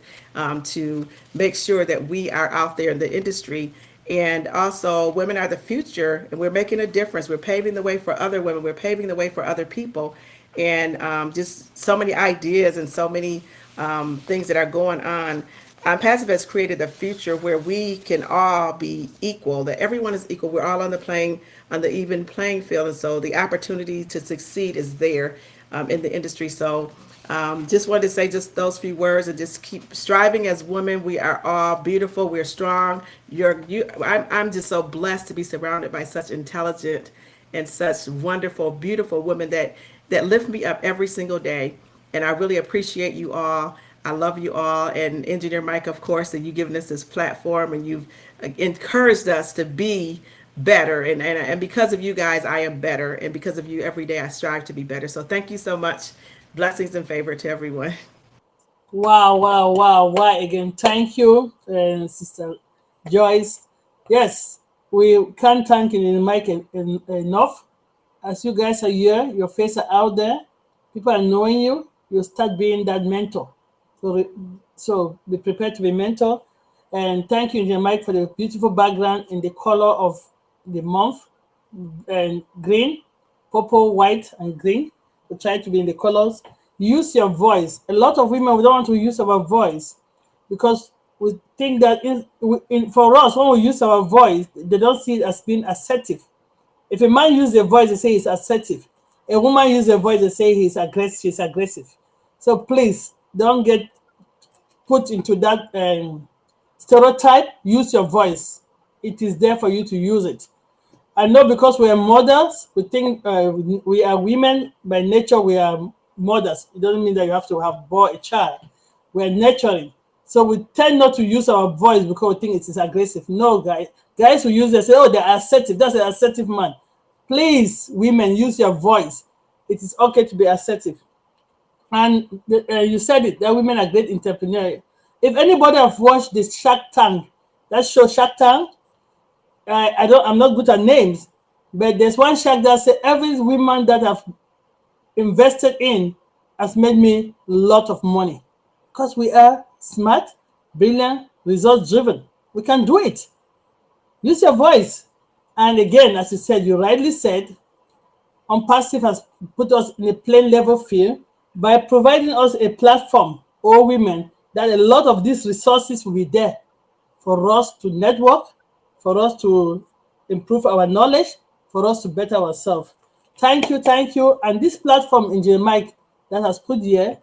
to make sure that we are out there in the industry. And also, women are the future, and we're making a difference. We're paving the way for other women. We're paving the way for other people. And just so many ideas and so many things that are going on. ONPASSIVE has created a future where we can all be equal, that everyone is equal. We're all on the even playing field. And so the opportunity to succeed is there in the industry. So just wanted to say just those few words and just keep striving as women. We are all beautiful. We're strong. I'm just so blessed to be surrounded by such intelligent and such wonderful, beautiful women that lift me up every single day. And I really appreciate you all. I love you all, and Engineer Mike, of course, that you've given us this platform and you've encouraged us to be better. And because of you guys, I am better. And because of you, every day I strive to be better. So thank you so much. Blessings and favor to everyone. Wow. Again, thank you, Sister Joyce. Yes, we can't thank Engineer Mike enough. As you guys are here, your faces are out there. People are knowing you. You start being that mentor. So be prepared to be mentor. And thank you, Engineer Mike, for the beautiful background in the color of the month, and green, purple, white, and green. We try to be in the colors. Use your voice. A lot of women, we don't want to use our voice because we think that for us, when we use our voice, they don't see it as being assertive. If a man uses a voice, they say he's assertive. A woman uses a voice, they say she's aggressive. So please, don't get put into that stereotype. Use your voice. It is there for you to use it. I know because we are mothers, we think we are women by nature, we are mothers. It doesn't mean that you have to have born a child. We're nurturing. So we tend not to use our voice because we think it is aggressive. No, guys. Guys who use it say, oh, they're assertive. That's an assertive man. Please, women, use your voice. It is okay to be assertive. And you said it, that women are great entrepreneurs. If anybody have watched this Shark Tank, that show Shark Tank, I'm not good at names, but there's one shark that said every woman that I've invested in has made me a lot of money. Because we are smart, brilliant, results driven. We can do it. Use your voice. And again, as you said, you rightly said, ONPASSIVE has put us in a plain level field by providing us a platform, all women, that a lot of these resources will be there for us to network, for us to improve our knowledge, for us to better ourselves. Thank you, thank you. And this platform, Engineer Mike, that has put here,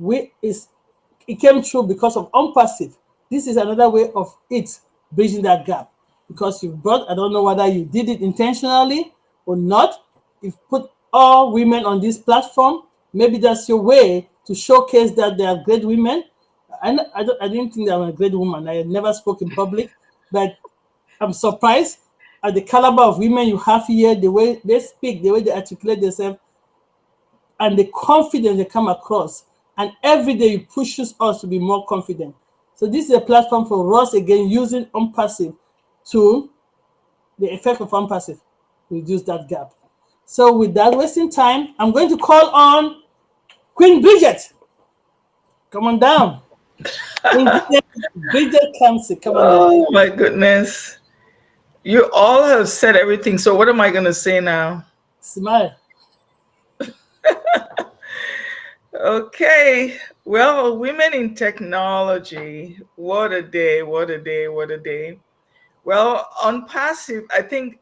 it came true because of ONPASSIVE. This is another way of it bridging that gap. Because you've brought, I don't know whether you did it intentionally or not, you've put all women on this platform. Maybe that's your way to showcase that they are great women. I didn't think that I'm a great woman. I had never spoke in public, but I'm surprised at the caliber of women you have here, the way they speak, the way they articulate themselves, and the confidence they come across. And every day it pushes us to be more confident. So this is a platform for us, again, using ONPASSIVE to the effect of ONPASSIVE, reduce that gap. So without wasting time, I'm going to call on Queen Bridget. Come on down. Bridget Kamsi, come on down. Oh my goodness. You all have said everything. So what am I going to say now? Smile. Okay. Well, women in technology. What a day, what a day, what a day. Well, ONPASSIVE, I think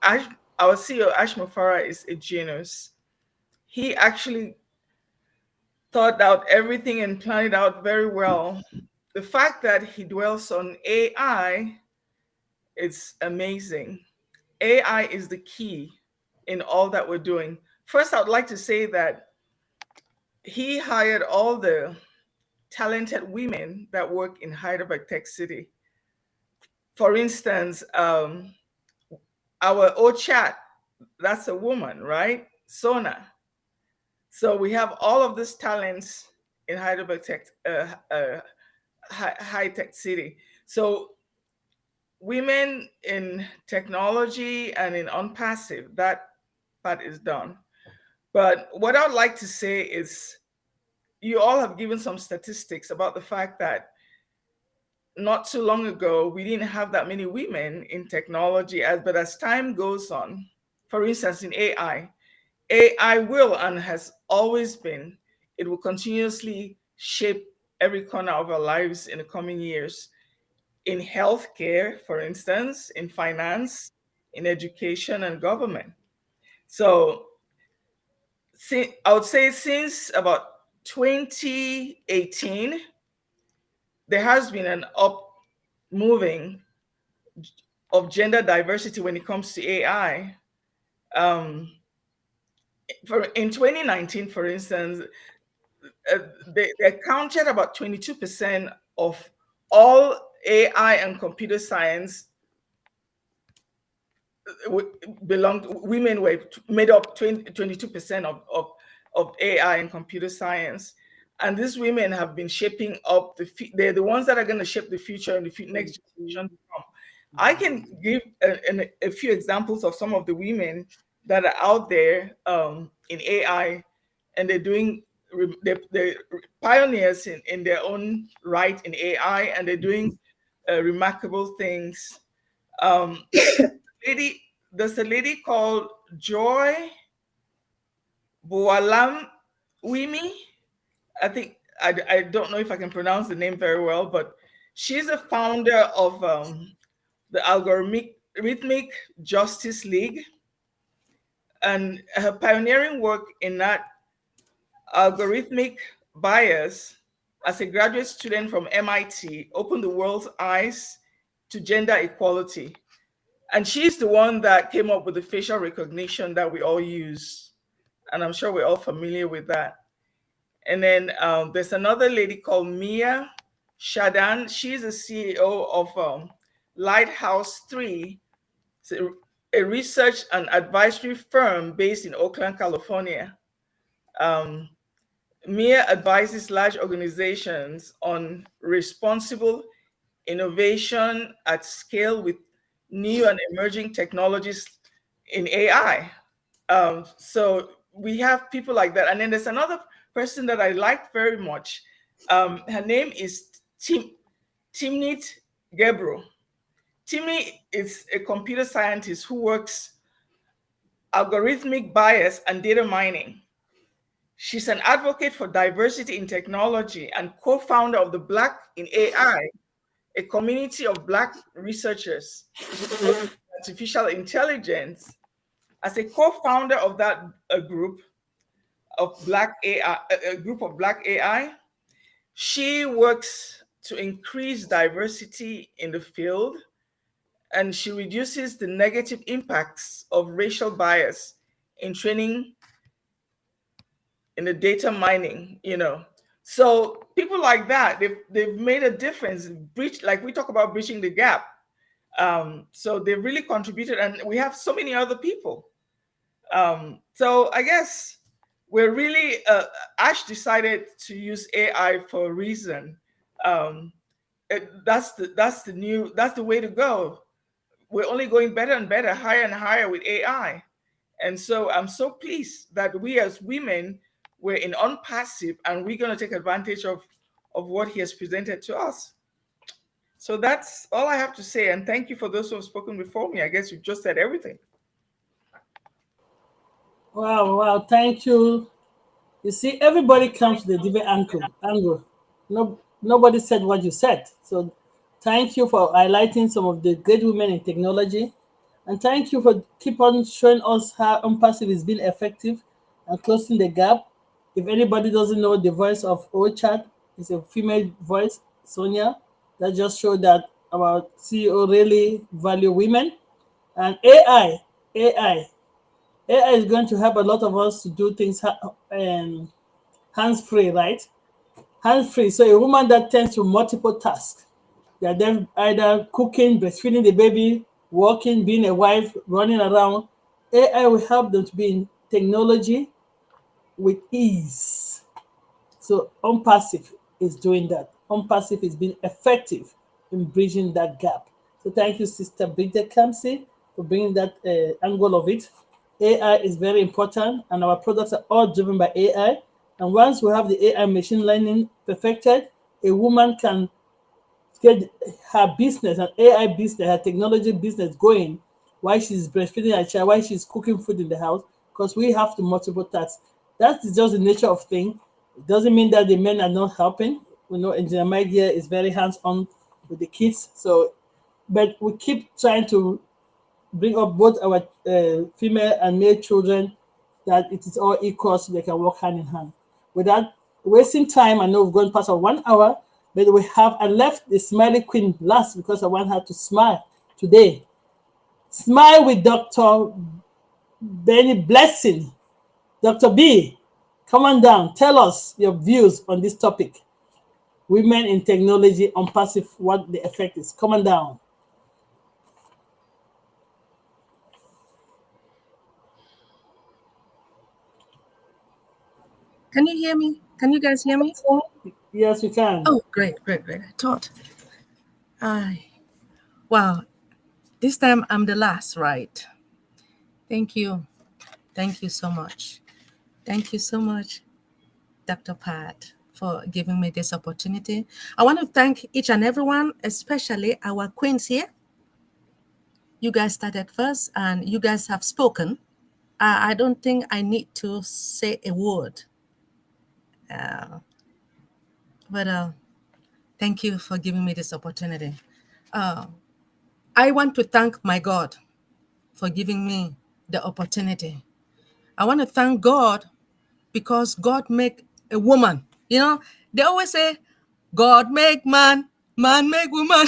our CEO, Ash Mufara, is a genius. He actually thought out everything and planned it out very well. The fact that he dwells on AI, it's amazing. AI is the key in all that we're doing. First, I would like to say that he hired all the talented women that work in Hyderabad Tech City. For instance, our chat, that's a woman, right? Sona. So we have all of these talents in Hyderabad Tech, high tech city. So women in technology and in ONPASSIVE, that part is done. But what I would like to say is, you all have given some statistics about the fact that not too long ago, we didn't have that many women in technology, but as time goes on, for instance, in AI will and has always been, it will continuously shape every corner of our lives in the coming years. In healthcare, for instance, in finance, in education and government. So I would say since about 2018, there has been an up moving of gender diversity when it comes to AI. In 2019, for instance, they accounted about 22% of all AI and computer science women made up 22% of AI and computer science. And these women have been shaping up they're the ones that are going to shape the future and the next generation to come. I can give a few examples of some of the women that are out there in AI, and they're pioneers in their own right in AI, and they're doing remarkable things. There's a lady called Joy Boalam Wimi. I think I don't know if I can pronounce the name very well, but she's a founder of the Algorithmic Justice League, and her pioneering work in that algorithmic bias as a graduate student from MIT opened the world's eyes to gender equality. And she's the one that came up with the facial recognition that we all use. And I'm sure we're all familiar with that. And then there's another lady called Mia Shadan. She's the CEO of Lighthouse 3, a research and advisory firm based in Oakland, California. Mia advises large organizations on responsible innovation at scale with new and emerging technologies in AI. So we have people like that. And then there's another person that I like very much. Her name is Timnit Gebru. Timmy is a computer scientist who works algorithmic bias and data mining. She's an advocate for diversity in technology and co-founder of the Black in AI, a community of Black researchers in artificial intelligence. As a co-founder of that group of Black AI, she works to increase diversity in the field, and she reduces the negative impacts of racial bias in training in the data mining, So people like that, they've made a difference, like we talk about bridging the gap. So they've really contributed, and we have so many other people. So I guess we're really, Ash decided to use AI for a reason. That's the way to go. We're only going better and better, higher and higher with AI. And so I'm so pleased that we as women, we're in ONPASSIVE, and we're going to take advantage of what he has presented to us. So that's all I have to say. And thank you for those who have spoken before me. I guess you've just said everything. Wow, thank you. You see, everybody comes to the different angle. Nobody said what you said. So thank you for highlighting some of the great women in technology. And thank you for keep on showing us how ONPASSIVE is being effective and closing the gap. If anybody doesn't know, the voice of OChat is a female voice, Sonia, that just showed that our CEO really value women. And AI is going to help a lot of us to do things hands-free, right? Hands-free. So a woman that tends to multiple tasks, they're then either cooking, breastfeeding the baby, working, being a wife, running around. AI will help them to be in technology with ease. So ONPASSIVE is doing that. ONPASSIVE is being effective in bridging that gap. So thank you, Sister Bridget Kamsi, for bringing that angle of it. AI is very important, and our products are all driven by AI. And once we have the AI machine learning perfected, a woman can get her business, an AI business, her technology business going while she's breastfeeding her child, while she's cooking food in the house, because we have to multiple tasks. That is just the nature of things. It doesn't mean that the men are not helping. We know Engineer Mike here is very hands-on with the kids. So, but we keep trying to bring up both our female and male children, that it is all equal so they can work hand in hand. Without wasting time, I know we've gone past 1 hour, but I left the Smiley Queen last because I want her to smile today. Smile with Dr. Benny Blessing. Dr. B, come on down. Tell us your views on this topic. Women in technology, ONPASSIVE, what the effect is. Come on down. Can you hear me? Can you guys hear me? Yes, we can. Oh, great. I thought, wow, this time I'm the last, right? Thank you. Thank you so much. Thank you so much, Dr. Pat, for giving me this opportunity. I want to thank each and everyone, especially our queens here. You guys started first and you guys have spoken. I don't think I need to say a word. But thank you for giving me this opportunity. I want to thank my God for giving me the opportunity. I want to thank God because God make a woman. You know, they always say, God make man, man make woman,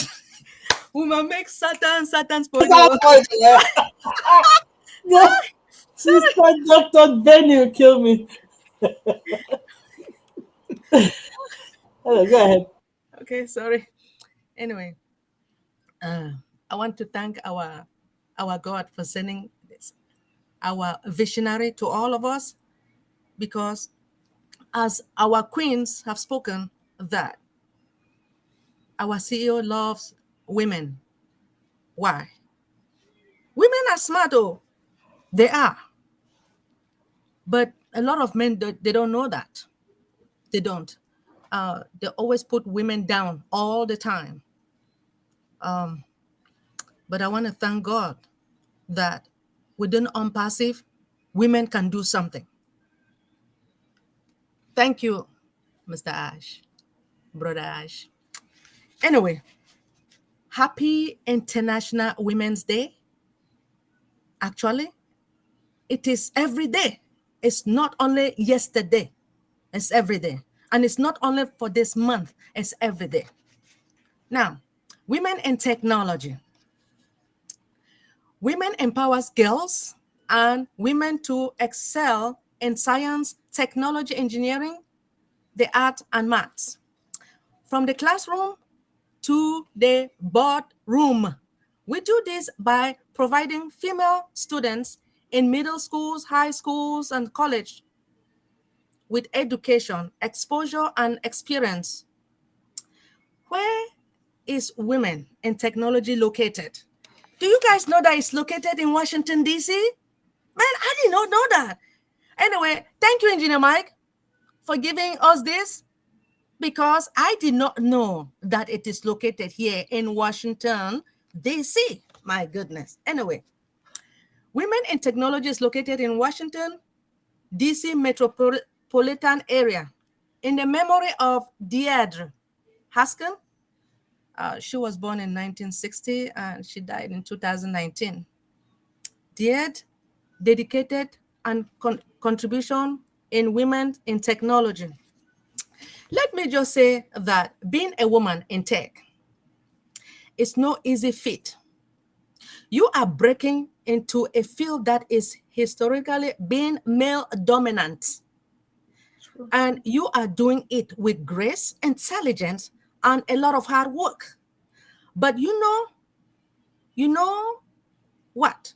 woman make Satan, Satan spoil the No, Sister Dr. Benny will kill me. Hello, go ahead. Okay, sorry. Anyway, I want to thank our God for sending this, our visionary to all of us, because as our queens have spoken, that our CEO loves women. Why? Women are smart, oh, they are. But a lot of men, they don't know that. They don't. They always put women down all the time. But I want to thank God that within ONPASSIVE, women can do something. Thank you, Mr. Ash, Brother Ash. Anyway, happy International Women's Day. Actually, it is every day. It's not only yesterday, it's every day. And it's not only for this month, it's every day. Now, women in technology. Women empowers girls and women to excel in science, technology, engineering, the art, and maths. From the classroom to the boardroom. We do this by providing female students in middle schools, high schools, and college with education, exposure, and experience. Where is women in technology located? Do you guys know that it's located in Washington, D.C.? Man, I did not know that. Anyway, thank you, Engineer Mike, for giving us this, because I did not know that it is located here in Washington, D.C. My goodness. Anyway, Women in Technology is located in Washington, D.C. metropolitan area in the memory of Deirdre Haskin. She was born in 1960 and she died in 2019. Deirdre dedicated and contribution in women in technology. Let me just say that being a woman in tech is no easy feat. You are breaking into a field that is historically been male dominant. And you are doing it with grace, intelligence, and a lot of hard work. But you know what?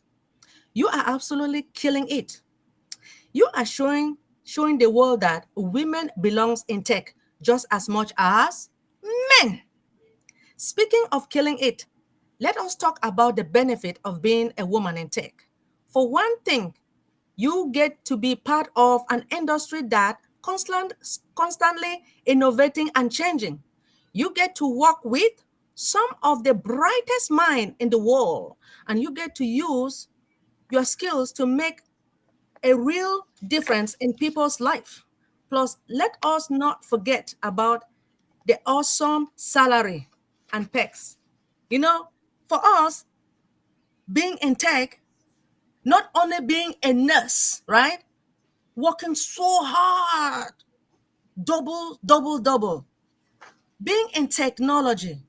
You are absolutely killing it. You are showing the world that women belongs in tech just as much as men. Speaking of killing it, let us talk about the benefit of being a woman in tech. For one thing, you get to be part of an industry that constantly innovating and changing. You get to work with some of the brightest minds in the world, and you get to use your skills to make a real difference in people's life. Plus, let us not forget about the awesome salary and perks. You know, for us, being in tech, not only being a nurse, right? Working so hard, double. Being in technology,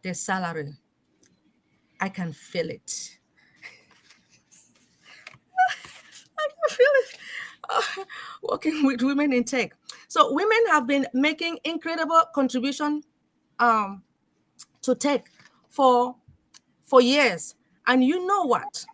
the salary, I can feel it. I can feel it. Working with women in tech. So women have been making incredible contribution to tech for years. And you know what?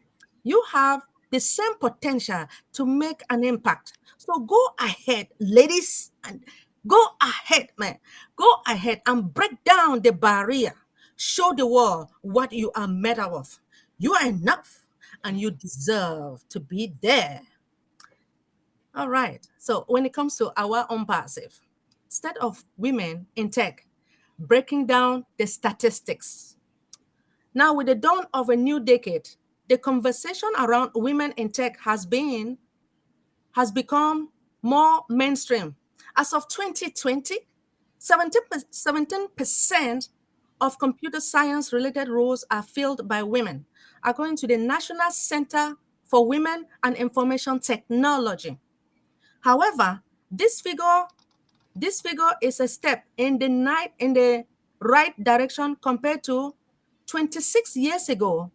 You have the same potential to make an impact. So go ahead, ladies, and go ahead, man. Go ahead and break down the barrier. Show the world what you are made of. You are enough and you deserve to be there. All right. So when it comes to our ONPASSIVE, instead of women in tech, breaking down the statistics. Now, with the dawn of a new decade, the conversation around women in tech has become more mainstream. As of 2020, 17% of computer science-related roles are filled by women, according to the National Center for Women and Information Technology. However, this figure is a step in the right direction compared to 26 years ago,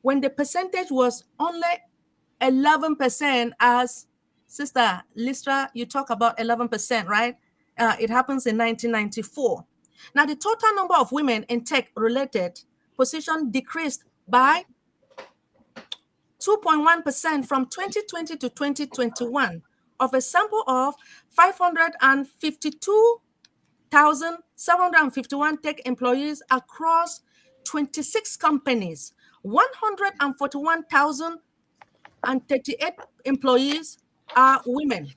when the percentage was only 11%, as Sister Listra, you talk about 11%, right? it happens in 1994. Now, the total number of women in tech-related positions decreased by 2.1% from 2020 to 2021 of a sample of 552,751 tech employees across 26 companies. 141,038 employees are women.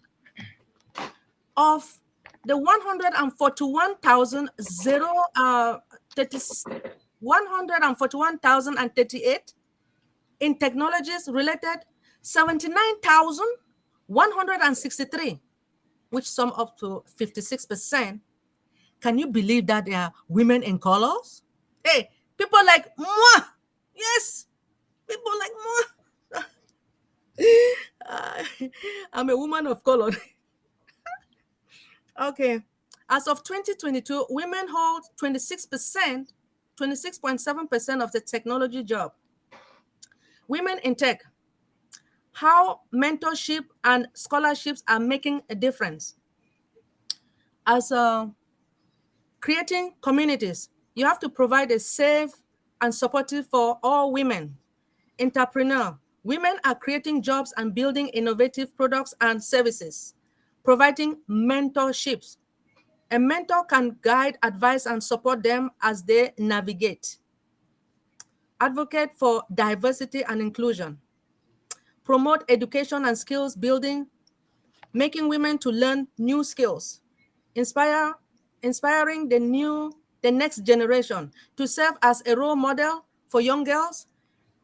Of the 141,038 in technologies related, 79,163, which sum up to 56%. Can you believe that there are women in colors? Hey, people like moi. Yes, people like moi. I'm a woman of color. Okay. As of 2022, women hold 26%, 26.7% of the technology job. Women in tech, how mentorship and scholarships are making a difference. As creating communities, you have to provide a safe and supportive for all women. Entrepreneur, women are creating jobs and building innovative products and services, providing mentorships. A mentor can guide, advise, and support them as they navigate. Advocate for diversity and inclusion. Promote education and skills building, making women to learn new skills. Inspiring the next generation to serve as a role model for young girls.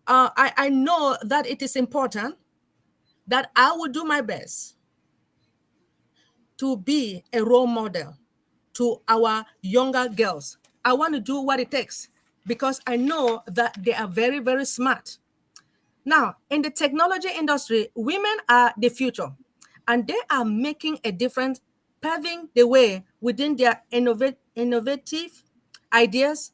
I know that it is important that I will do my best to be a role model to our younger girls. I want to do what it takes because I know that they are very, very smart. Now, in the technology industry, women are the future, and they are making a difference, paving the way within their innovative ideas,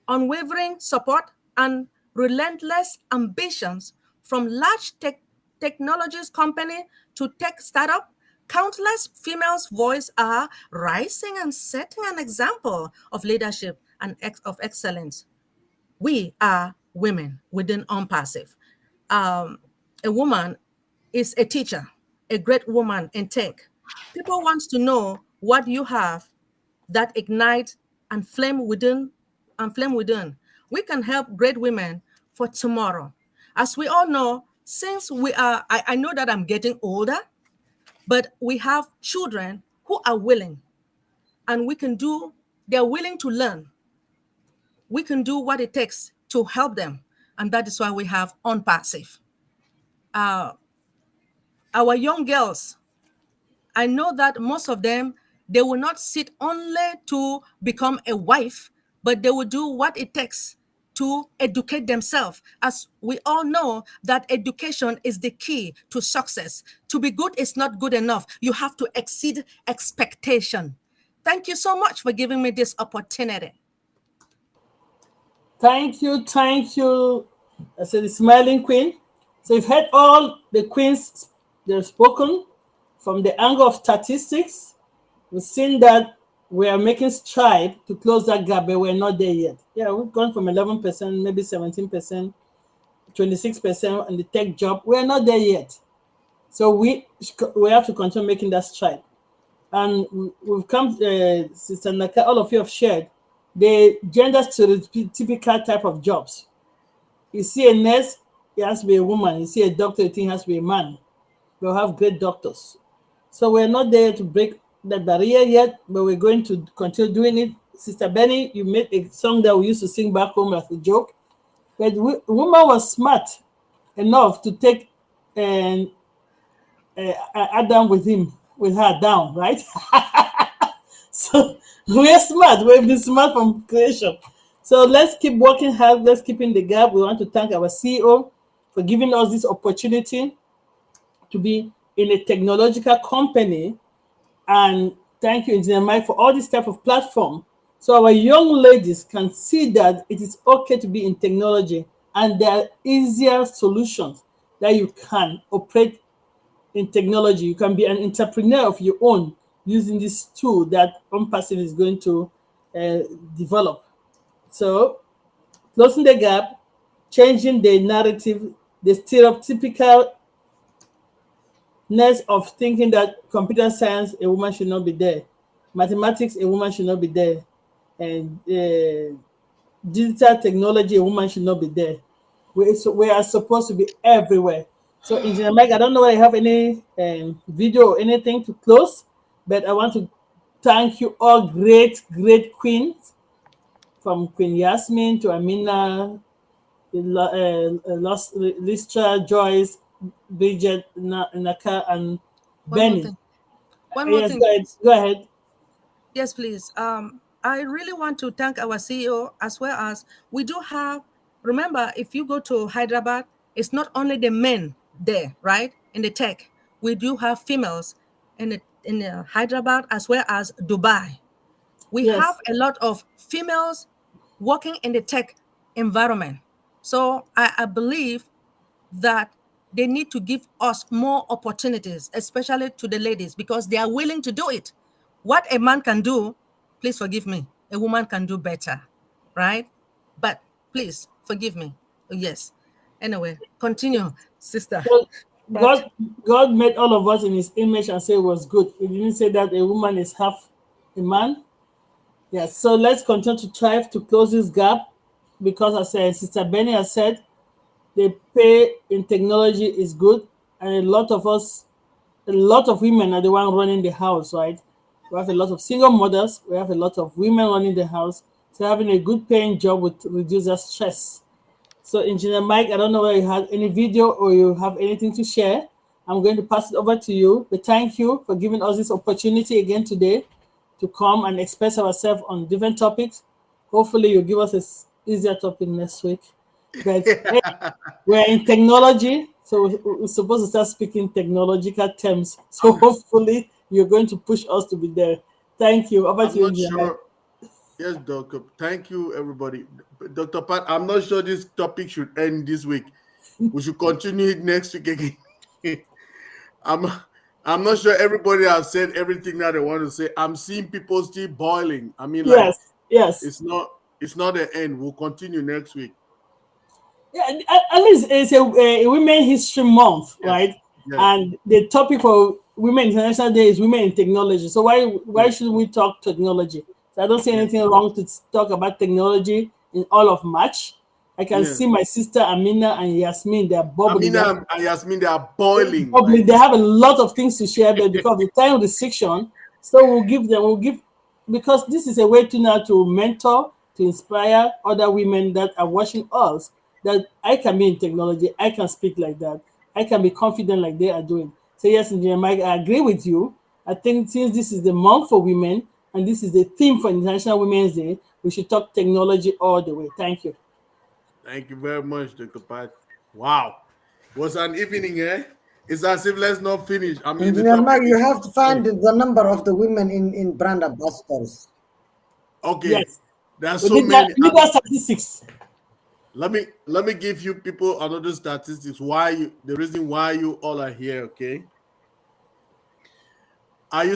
unwavering support, and relentless ambitions from large technologies company to tech startup. Countless females' voices are rising and setting an example of leadership and of excellence. We are women within ONPASSIVE. A woman is a teacher, a great woman in tech. People want to know what you have that ignite and flame within. We can help great women for tomorrow. As we all know, since I know that I'm getting older, but we have children who are willing, and they're willing to learn. We can do what it takes to help them. And that is why we have ONPASSIVE. Our young girls, I know that most of them, they will not sit only to become a wife, but they will do what it takes to educate themselves. As we all know that education is the key to success. To be good is not good enough. You have to exceed expectation. Thank you so much for giving me this opportunity. Thank you. I said the smiling queen. So you've heard all the queens they've spoken from the angle of statistics. We've seen that we are making stride to close that gap, but we're not there yet. Yeah, we've gone from 11%, maybe 17%, 26% in the tech job. We're not there yet. So we have to continue making that stride. And we've come, Sister Naka, all of you have shared the gender stereotypical type of jobs. You see a nurse, it has to be a woman. You see a doctor, it has to be a man. We'll have great doctors. So we're not there to break that barrier yet, but we're going to continue doing it. Sister Benny, you made a song that we used to sing back home as a joke. But the woman was smart enough to take Adam with her down, right? So we're smart. We've been smart from creation. So let's keep working hard. Let's keep in the gap. We want to thank our CEO for giving us this opportunity to be in a technological company. And thank you, Engineer Mike, for all this type of platform. So our young ladies can see that it is okay to be in technology and there are easier solutions that you can operate in technology. You can be an entrepreneur of your own using this tool that ONPASSIVE is going to develop. So, closing the gap, changing the narrative, the stereotypical of thinking that computer science, a woman should not be there, mathematics, a woman should not be there, and digital technology, a woman should not be there. We are supposed to be everywhere. So, Engineer Mike, I don't know whether you have any video or anything to close, but I want to thank you all, great queens, from Queen Yasmin to Amina, Listra, Joyce, Bridget, Naka, and Benny. One more Yes, thing. go ahead. Yes, please. I really want to thank our CEO, as well as we do have, remember, if you go to Hyderabad, it's not only the men there, right? In the tech, we do have females in the Hyderabad as well as Dubai. We Yes. have a lot of females working in the tech environment. So I believe that they need to give us more opportunities, especially to the ladies, because they are willing to do it. What a man can do, please forgive me, a woman can do better, right? But please forgive me. Yes. Anyway, continue, sister. Well, God made all of us in his image and said it was good. He didn't say that a woman is half a man. Yes, so let's continue to try to close this gap, because as Sister Benny has said, the pay in technology is good, and a lot of women are the one running the house, right? We have a lot of single mothers, we have a lot of women running the house, so having a good paying job would reduce their stress. So, Engineer Mike, I don't know whether you have any video or you have anything to share. I'm going to pass it over to you, but thank you for giving us this opportunity again today to come and express ourselves on different topics. Hopefully, you'll give us an easier topic next week. But hey, we're in technology, so we're supposed to start speaking technological terms. So hopefully, you're going to push us to be there. Thank you. Over to you, Engineer Mike. Yes, Doctor. Thank you, everybody. Dr. Pat, I'm not sure this topic should end this week. We should continue it next week again. I'm not sure everybody has said everything that they want to say. I'm seeing people still boiling. I mean, like, yes. It's not the end. We'll continue next week. Yeah, at least it's a Women History Month, right? Yes. And the topic for Women International Day is Women in Technology. So why should we talk technology? So I don't see anything wrong to talk about technology in all of March. I can see my sister Amina and Yasmin, they're bubbling. Amina and Yasmin, they are boiling. They have a lot of things to share, but because of the time restriction, so we'll give, because this is a way to now to mentor, to inspire other women that are watching us, that I can be in technology, I can speak like that, I can be confident like they are doing. So yes, Engineer Mike, I agree with you. I think since this is the month for women, and this is the theme for International Women's Day, we should talk technology all the way. Thank you. Thank you very much, Dr. Pat. Wow. It was an evening, eh? It's as if let's not finish. I mean, Engineer Mike, you have to find the number of the women in brand ambassadors. Okay. Yes. There are so many. Statistics. Let me give you people another statistics. The reason why you all are here, okay?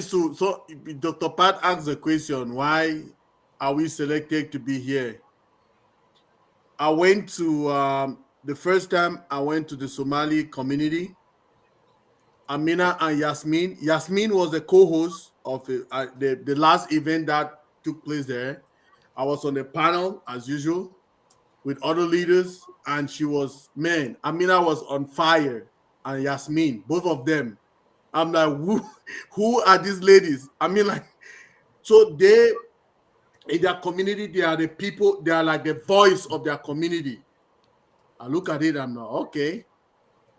So Dr. Pat asked the question, why are we selected to be here? I went to the first time I went to the Somali community. Amina and Yasmin. Yasmin was the co-host of the last event that took place there. I was on the panel as usual with other leaders, and Amina was on fire, and Yasmin, both of them. I'm like, who are these ladies? I mean, like, so they, in their community, they are the people, they are like the voice of their community. I look at it, I'm like, okay.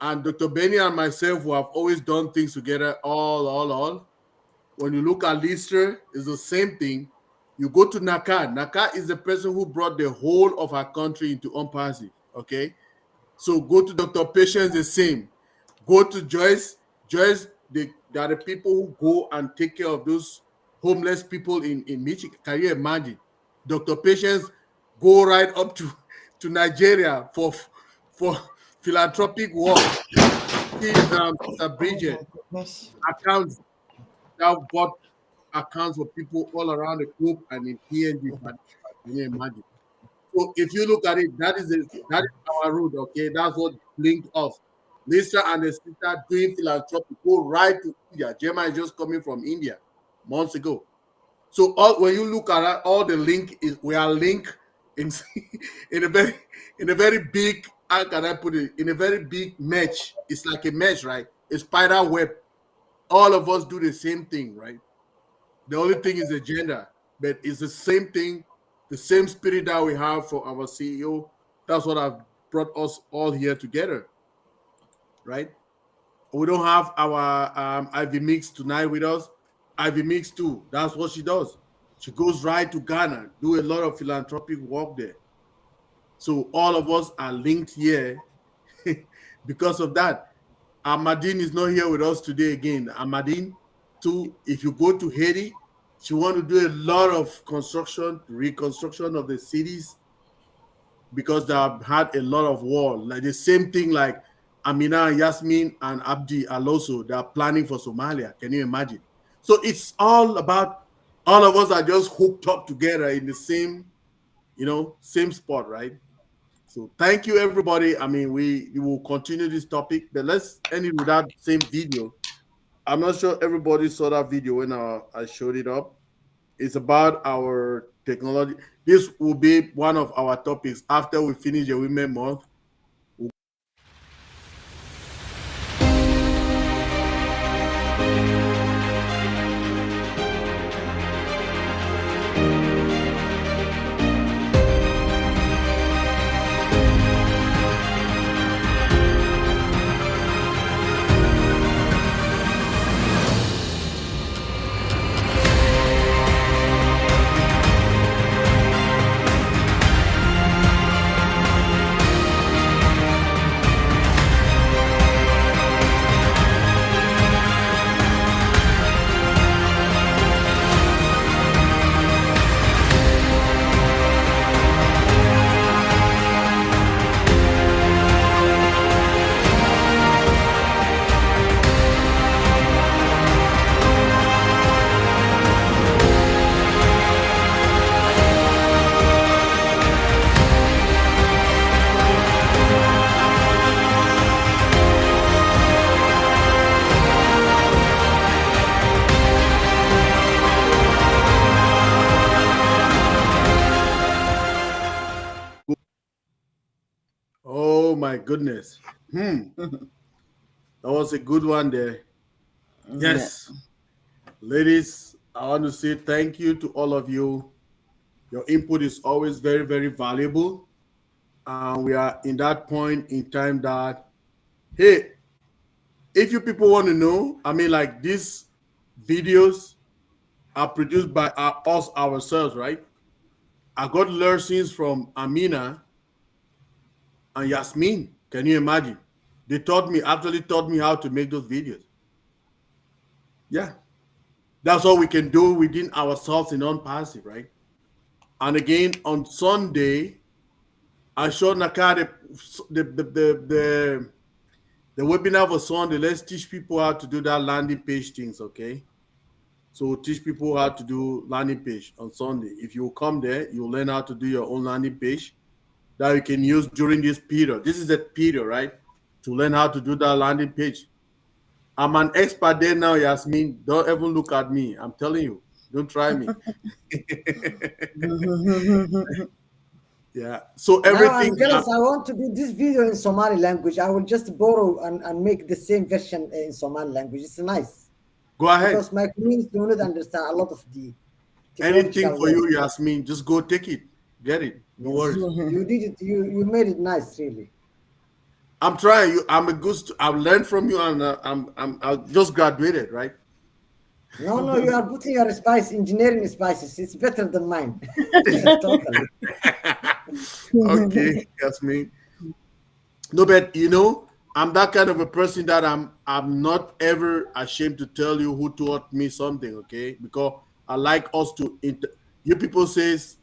And Dr. Benny and myself, who have always done things together, all. When you look at Lister, it's the same thing. You go to Naka. Naka is the person who brought the whole of our country into ONPASSIVE, okay? So go to Dr. Patience, the same. Go to Joyce. Joyce, they are the people who go and take care of those homeless people in Michigan. Can you imagine? Dr. Patience go right up to Nigeria for philanthropic work. Bridget accounts that bought accounts for people all around the globe and in PNG. Can you imagine? So if you look at it, that is our road, okay? That's what linked us. Lisa and the sister doing philanthropy go right to India. Gemma is just coming from India months ago. So when you look at that, all the link is we are linked in in a very big, how can I put it, in a very big mesh. It's like a mesh, right? A spider web. All of us do the same thing, right? The only thing is the gender, but it's the same thing, the same spirit that we have for our CEO. That's what I've brought us all here together, right? We don't have our Ivy Mix tonight with us. Ivy Mix too. That's what she does. She goes right to Ghana, do a lot of philanthropic work there. So all of us are linked here because of that. Amadine is not here with us today again. Amadine, too, if you go to Haiti, she want to do a lot of reconstruction of the cities because they have had a lot of war. Like the same thing like Amina, Yasmin, and Abdi Aloso, they are planning for Somalia. Can you imagine? So it's all about, all of us are just hooked up together in the same, same spot, right? So thank you, everybody. I mean, we will continue this topic, but let's end it with that same video. I'm not sure everybody saw that video when I showed it up. It's about our technology. This will be one of our topics after we finish the Women Month. Oh my goodness. That was a good one there. Yes. Ladies, I want to say thank you to all of you. Your input is always very, very valuable. We are in that point in time that, hey, if you people want to know, I mean, like these videos are produced by us ourselves, right? I got lessons from Amina and Yasmin. Can you imagine? They actually taught me how to make those videos. Yeah. That's all we can do within ourselves in ONPASSIVE, right? And again, on Sunday, I showed Nakade the webinar for Sunday. Let's teach people how to do that landing page things, okay? So we'll teach people how to do landing page on Sunday. If you come there, you'll learn how to do your own landing page that you can use during this period. This is the period, right? To learn how to do that landing page. I'm an expert there now, Yasmin. Don't even look at me. I'm telling you, don't try me. Yeah. So everything. Now I'm jealous. I want to do this video in Somali language. I will just borrow and make the same version in Somali language. It's nice. Go ahead. Because my community do not understand a lot of the. Anything for you, Yasmin. Just go take it. Get it. No worries. You did it. You made it nice, really. I'm trying. I've learned from you, and I just graduated, right? No, you are putting your engineering spices. It's better than mine. Totally. Okay, Yasmin. No, but I'm that kind of a person that I'm not ever ashamed to tell you who taught me something, okay? Because I like us to you people says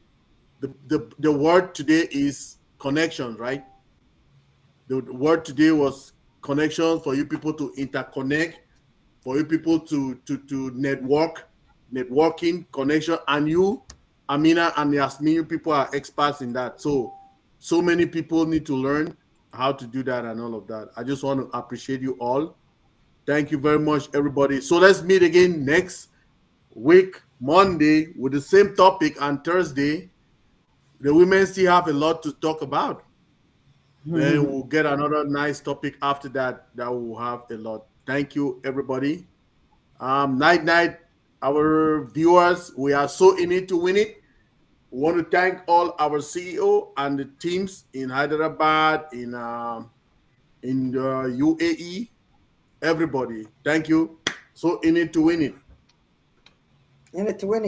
the word today is connections, right? The word today was connections, for you people to interconnect, for you people to network, networking, connection, and you, Amina and Yasmin, you people are experts in that. So many people need to learn how to do that and all of that. I just want to appreciate you all. Thank you very much, everybody. So let's meet again next week, Monday, with the same topic, and Thursday. The women still have a lot to talk about. Then we'll get another nice topic after that will have a lot. Thank you, everybody. Night, our viewers. We are so in it to win it. We want to thank all our CEO and the teams in Hyderabad, in the UAE, everybody. Thank you. So in it to win it. In it to win it.